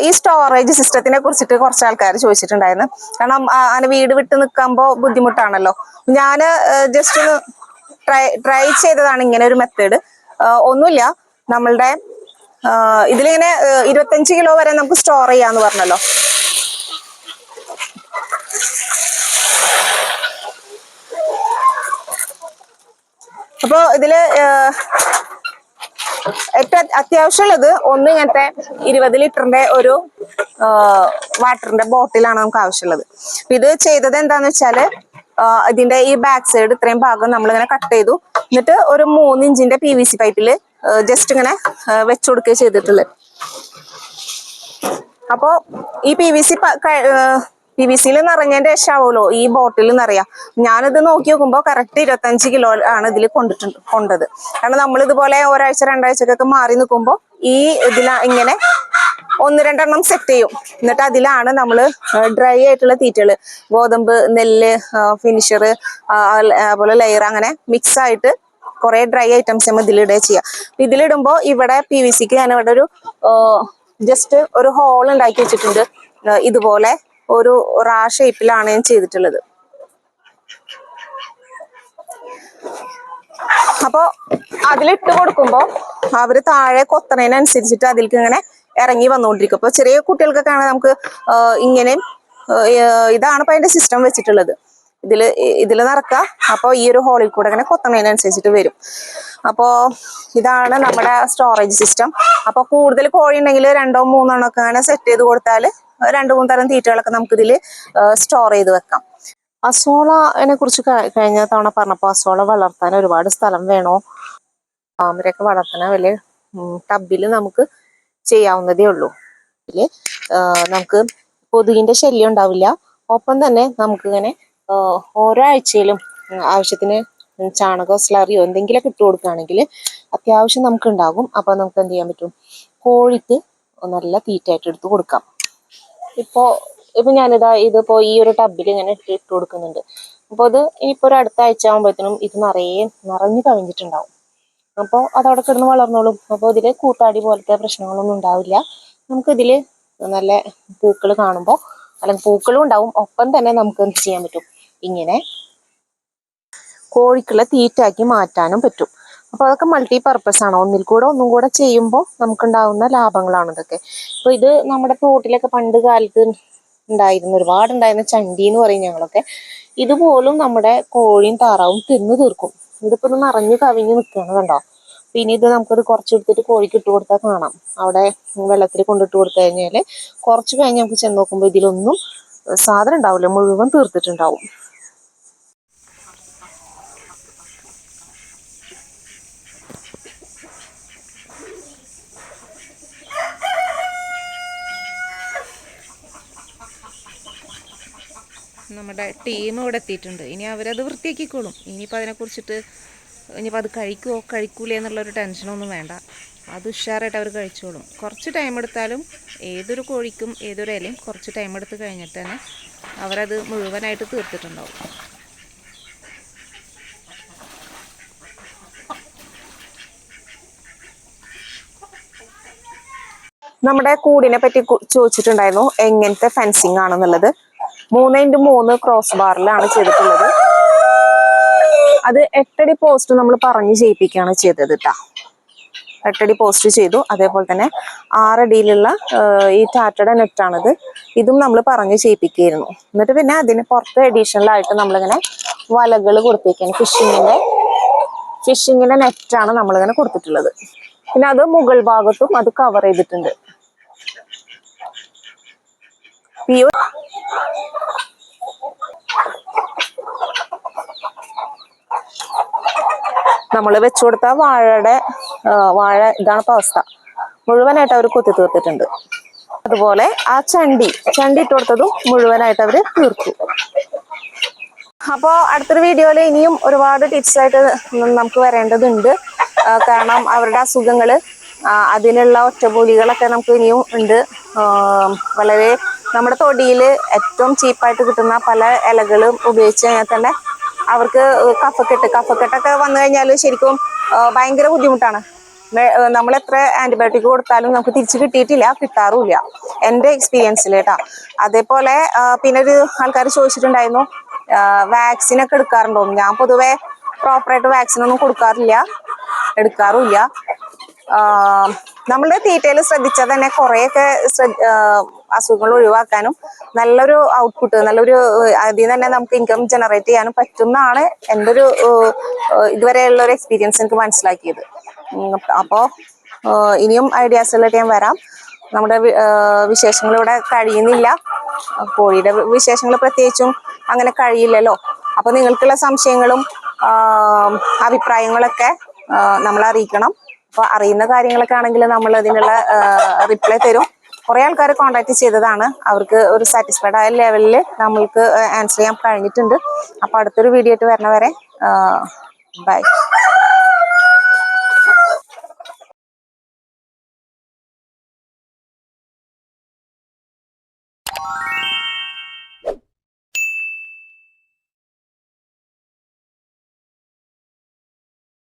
ഈ സ്റ്റോറേജ് സിസ്റ്റത്തിനെ കുറിച്ചിട്ട് കുറച്ച് ആൾക്കാർ ചോദിച്ചിട്ടുണ്ടായിരുന്നു. കാരണം അങ്ങനെ വീട് വിട്ട് നിൽക്കുമ്പോൾ ബുദ്ധിമുട്ടാണല്ലോ. ഞാൻ ജസ്റ്റ് ഒന്ന് ട്രൈ ചെയ്തതാണ് ഇങ്ങനെ ഒരു മെത്തേഡ്. ഒന്നുമില്ല, നമ്മളുടെ ഇതിലിങ്ങനെ 25 കിലോ വരെ നമുക്ക് സ്റ്റോർ ചെയ്യാന്ന് പറഞ്ഞല്ലോ. അപ്പൊ ഇതില് ഏറ്റവും അത്യാവശ്യമുള്ളത് ഒന്ന് ഇങ്ങനത്തെ 20 ലിറ്ററിന്റെ ഒരു വാട്ടറിന്റെ ബോട്ടിലാണ് നമുക്ക് ആവശ്യമുള്ളത്. ഇത് ചെയ്തത് എന്താന്ന് വെച്ചാല് ഇതിന്റെ ഈ ബാക്ക് സൈഡ് ഇത്രയും ഭാഗം നമ്മളിങ്ങനെ കട്ട് ചെയ്തു. എന്നിട്ട് ഒരു 3 ഇഞ്ചിന്റെ PVC പൈപ്പില് ജസ്റ്റ് ഇങ്ങനെ വെച്ചു കൊടുക്കുക ചെയ്തിട്ടുള്ളത്. അപ്പോ ഈ PVC നിറഞ്ഞതിന്റെ ശേഷമാവുമല്ലോ ഈ ബോട്ടിൽ നിറയാം. ഞാനിത് നോക്കി നോക്കുമ്പോൾ കറക്റ്റ് 25 കിലോ ആണ് ഇതിൽ കൊണ്ടത്. കാരണം നമ്മൾ ഇതുപോലെ ഒരാഴ്ച 2 ആഴ്ചക്കൊക്കെ മാറി നിൽക്കുമ്പോൾ ഈ ഇങ്ങനെ 1-2 എണ്ണം സെറ്റ് ചെയ്യും. എന്നിട്ട് അതിലാണ് നമ്മൾ ഡ്രൈ ആയിട്ടുള്ള തീറ്റകള്, ഗോതമ്പ്, നെല്ല്, ഫിനിഷർ, അതുപോലെ ലെയർ, അങ്ങനെ മിക്സ് ആയിട്ട് കുറെ ഡ്രൈ ഐറ്റംസ് നമ്മൾ ഇതിലിടുക ചെയ്യാം. ഇതിലിടുമ്പോൾ ഇവിടെ PVCക്ക് ഞാൻ ഇവിടെ ഒരു ജസ്റ്റ് ഒരു ഹോൾ ഉണ്ടാക്കി വെച്ചിട്ടുണ്ട്. ഇതുപോലെ ഒരു റാ ഷേപ്പിലാണ് ഞാൻ ചെയ്തിട്ടുള്ളത്. അപ്പോ അതിലിട്ട് കൊടുക്കുമ്പോൾ അവര് താഴെ കൊത്തണതിനനുസരിച്ചിട്ട് അതിലേക്ക് ഇങ്ങനെ ഇറങ്ങി വന്നുകൊണ്ടിരിക്കും. അപ്പൊ ചെറിയ കുട്ടികൾക്കൊക്കെ ആണെങ്കിൽ നമുക്ക് ഇങ്ങനെ ഇതാണ് ഇപ്പൊ അതിന്റെ സിസ്റ്റം വെച്ചിട്ടുള്ളത്. ഇതില് നടക്കുക. അപ്പൊ ഈ ഒരു ഹോളിൽ കൂടെ ഇങ്ങനെ കൊത്തണതിനനുസരിച്ചിട്ട് വരും. അപ്പോ ഇതാണ് നമ്മുടെ സ്റ്റോറേജ് സിസ്റ്റം. അപ്പൊ കൂടുതൽ കോഴി ഉണ്ടെങ്കിൽ 2-3 ഒക്കെ അങ്ങനെ സെറ്റ് ചെയ്ത് കൊടുത്താൽ 2-3 തരം തീറ്റകളൊക്കെ നമുക്ക് ഇതിൽ സ്റ്റോർ ചെയ്ത് വെക്കാം. അസോളനെ കുറിച്ച് കഴിഞ്ഞ തവണ പറഞ്ഞപ്പോൾ അസോള വളർത്താൻ ഒരുപാട് സ്ഥലം വേണോ, അവരൊക്കെ വളർത്താൻ വലിയ ടബില് നമുക്ക് ചെയ്യാവുന്നതേ ഉള്ളൂ. ഇതില് നമുക്ക് കൊതുകിന്റെ ശല്യം ഉണ്ടാവില്ല. ഒപ്പം തന്നെ നമുക്കിങ്ങനെ ഓരോ ആഴ്ചയിലും ആവശ്യത്തിന് ചാണകമോ സ്ലറിയോ എന്തെങ്കിലുമൊക്കെ ഇട്ട് കൊടുക്കുകയാണെങ്കിൽ അത്യാവശ്യം നമുക്ക് ഉണ്ടാകും. അപ്പൊ നമുക്ക് എന്ത് ചെയ്യാൻ പറ്റും, കോഴിക്ക് നല്ല തീറ്റയായിട്ട് എടുത്ത് കൊടുക്കാം. ഇപ്പൊ ഇതിപ്പോ ഈ ഒരു ടബിൽ ഇങ്ങനെ ഇട്ട് കൊടുക്കുന്നുണ്ട്. അപ്പൊ ഇത് ഇനിയിപ്പോ ഒരു അടുത്ത ആഴ്ച ആകുമ്പോഴത്തേനും ഇത് നിറഞ്ഞു കവിഞ്ഞിട്ടുണ്ടാവും. അപ്പോൾ അതവിടെ കിടന്ന് വളർന്നോളും. അപ്പോൾ ഇതില് കൂത്താടി പോലത്തെ പ്രശ്നങ്ങളൊന്നും ഉണ്ടാവില്ല. നമുക്കിതില് നല്ല പൂക്കൾ കാണുമ്പോൾ, അല്ലെങ്കിൽ പൂക്കളും ഉണ്ടാവും, ഒപ്പം തന്നെ നമുക്ക് എന്ത് ചെയ്യാൻ പറ്റും, ഇങ്ങനെ കോഴിക്കുള്ള തീറ്റാക്കി മാറ്റാനും പറ്റും. അപ്പൊ അതൊക്കെ മൾട്ടി പർപ്പസ് ആണ്. ഒന്നും കൂടെ ചെയ്യുമ്പോൾ നമുക്കുണ്ടാകുന്ന ലാഭങ്ങളാണ് ഇതൊക്കെ. അപ്പൊ ഇത് നമ്മുടെ തോട്ടിലൊക്കെ പണ്ട് കാലത്ത് ഒരുപാടുണ്ടായിരുന്ന ചണ്ടി എന്ന് പറയും ഞങ്ങളൊക്കെ. ഇതുപോലും നമ്മുടെ കോഴിയും താറാവും തിന്നു തീർക്കും. ഇതിപ്പോ ഒന്ന് നിറഞ്ഞു കവിഞ്ഞ് നിൽക്കുകയാണ്, കണ്ടോ. പിന്നെ ഇത് നമുക്കത് കുറച്ചെടുത്തിട്ട് കോഴിക്ക് ഇട്ട് കൊടുത്താൽ കാണാം. അവിടെ വെള്ളത്തിൽ കൊണ്ടിട്ട് കൊടുത്തു കഴിഞ്ഞാല് കുറച്ച് കഴിഞ്ഞ് നമുക്ക് ചെന്ന് നോക്കുമ്പോൾ ഇതിലൊന്നും സാധനം ഉണ്ടാവില്ല, മുഴുവൻ തീർത്തിട്ടുണ്ടാവും. നമ്മുടെ ടീം ഇവിടെ എത്തിയിട്ടുണ്ട്. ഇനി അവരത് വൃത്തിയാക്കിക്കോളും. ഇനിയിപ്പോൾ അതിനെക്കുറിച്ചിട്ട് ഇനിയിപ്പോൾ അത് കഴിക്കൂലേ എന്നുള്ളൊരു ടെൻഷനൊന്നും വേണ്ട. അത് ഉഷാറായിട്ട് അവർ കഴിച്ചോളും. കുറച്ച് ടൈം എടുത്താലും ഏതൊരു കോഴിക്കും ഏതൊരു ഇലയും കുറച്ച് ടൈം എടുത്ത് കഴിഞ്ഞിട്ട് തന്നെ അവരത് മുഴുവനായിട്ട് തീർത്തിട്ടുണ്ടാവും. നമ്മുടെ കൂടിനെ പറ്റി ചോദിച്ചിട്ടുണ്ടായിരുന്നു, എങ്ങനത്തെ ഫെൻസിങ് ആണെന്നുള്ളത്. 3x3 ക്രോസ് ബാറിലാണ് ചെയ്തിട്ടുള്ളത്. അത് 8 അടി പോസ്റ്റ് നമ്മൾ പറഞ്ഞ് ചെയ്യിപ്പിക്കുകയാണ് ചെയ്തത് കേട്ടോ. 8 അടി പോസ്റ്റ് ചെയ്തു. അതേപോലെ തന്നെ 6 അടിയിലുള്ള ഈ ടാറ്റയുടെ നെറ്റാണിത്. ഇതും നമ്മൾ പറഞ്ഞ് ചെയ്യിപ്പിക്കുകയായിരുന്നു. എന്നിട്ട് പിന്നെ അതിന് പുറത്ത് അഡീഷണൽ ആയിട്ട് നമ്മളിങ്ങനെ വലകൾ കൊടുത്തേക്കാണ്. ഫിഷിങ്ങിന്റെ നെറ്റാണ് നമ്മളിങ്ങനെ കൊടുത്തിട്ടുള്ളത്. പിന്നെ അത് മുകൾ ഭാഗത്തും അത് കവർ ചെയ്തിട്ടുണ്ട്. നമ്മൾ വെച്ചു കൊടുത്ത വാഴ ഇതാണ് ഇപ്പൊ അവസ്ഥ. മുഴുവനായിട്ട് അവർ കൊത്തി തീർത്തിട്ടുണ്ട്. അതുപോലെ ആ ചണ്ടി ഇട്ട് കൊടുത്തതും മുഴുവനായിട്ട് അവര് തീർത്തു. അപ്പോൾ അടുത്തൊരു വീഡിയോയിൽ ഇനിയും ഒരുപാട് ടിപ്സ് ആയിട്ട് നമുക്ക് വരേണ്ടതുണ്ട്. കാരണം അവരുടെ അസുഖങ്ങൾ, അതിനുള്ള ഒറ്റമൂലികളൊക്കെ നമുക്ക് ഇനിയും ഉണ്ട്. വളരെ നമ്മുടെ തൊടിയിൽ ഏറ്റവും ചീപ്പായിട്ട് കിട്ടുന്ന പല ഇലകളും ഉപയോഗിച്ച് കഴിഞ്ഞാൽ തന്നെ അവർക്ക് കഫക്കെട്ടൊക്കെ വന്നു കഴിഞ്ഞാൽ ശരിക്കും ഭയങ്കര ബുദ്ധിമുട്ടാണ്. നമ്മൾ എത്ര ആന്റിബയോട്ടിക് കൊടുത്താലും നമുക്ക് തിരിച്ചു കിട്ടാറുമില്ല, എൻ്റെ എക്സ്പീരിയൻസിൽ കേട്ടോ. അതേപോലെ പിന്നെ ഒരു ആൾക്കാർ ചോദിച്ചിട്ടുണ്ടായിരുന്നു വാക്സിനൊക്കെ എടുക്കാറുണ്ടോ. ഞാൻ പൊതുവെ പ്രോപ്പറായിട്ട് വാക്സിനൊന്നും എടുക്കാറുമില്ല. നമ്മളുടെ തീറ്റയിൽ ശ്രദ്ധിച്ചാൽ തന്നെ കുറേയൊക്കെ അസുഖങ്ങൾ ഒഴിവാക്കാനും നല്ലൊരു ഔട്ട്പുട്ട്, അതിൽ തന്നെ നമുക്ക് ഇൻകം ജനറേറ്റ് ചെയ്യാനും പറ്റുന്നതാണ് എൻ്റെ ഒരു ഇതുവരെയുള്ള ഒരു എക്സ്പീരിയൻസ് എനിക്ക് മനസ്സിലാക്കിയത്. അപ്പോൾ ഇനിയും ഐഡിയാസുകളൊക്കെ ഞാൻ വരാം. നമ്മുടെ വിശേഷങ്ങൾ ഇവിടെ കഴിയുന്നില്ല. കോഴിയുടെ വിശേഷങ്ങൾ പ്രത്യേകിച്ചും അങ്ങനെ കഴിയില്ലല്ലോ. അപ്പോൾ നിങ്ങൾക്കുള്ള സംശയങ്ങളും അഭിപ്രായങ്ങളൊക്കെ നമ്മളെ അറിയിക്കണം. അപ്പോൾ അറിയുന്ന കാര്യങ്ങളൊക്കെ ആണെങ്കിൽ നമ്മൾ അതിനുള്ള റിപ്ലൈ തരും. കുറേ ആൾക്കാർ കോൺടാക്ട് ചെയ്തതാണ്, അവർക്ക് ഒരു സാറ്റിസ്ഫൈഡ് ആയ ലെവലിൽ നമ്മൾക്ക് ആൻസർ ചെയ്യാൻ കഴിഞ്ഞിട്ടുണ്ട്. അപ്പോൾ അടുത്തൊരു വീഡിയോ ആയിട്ട് വരണവരെ ബൈ.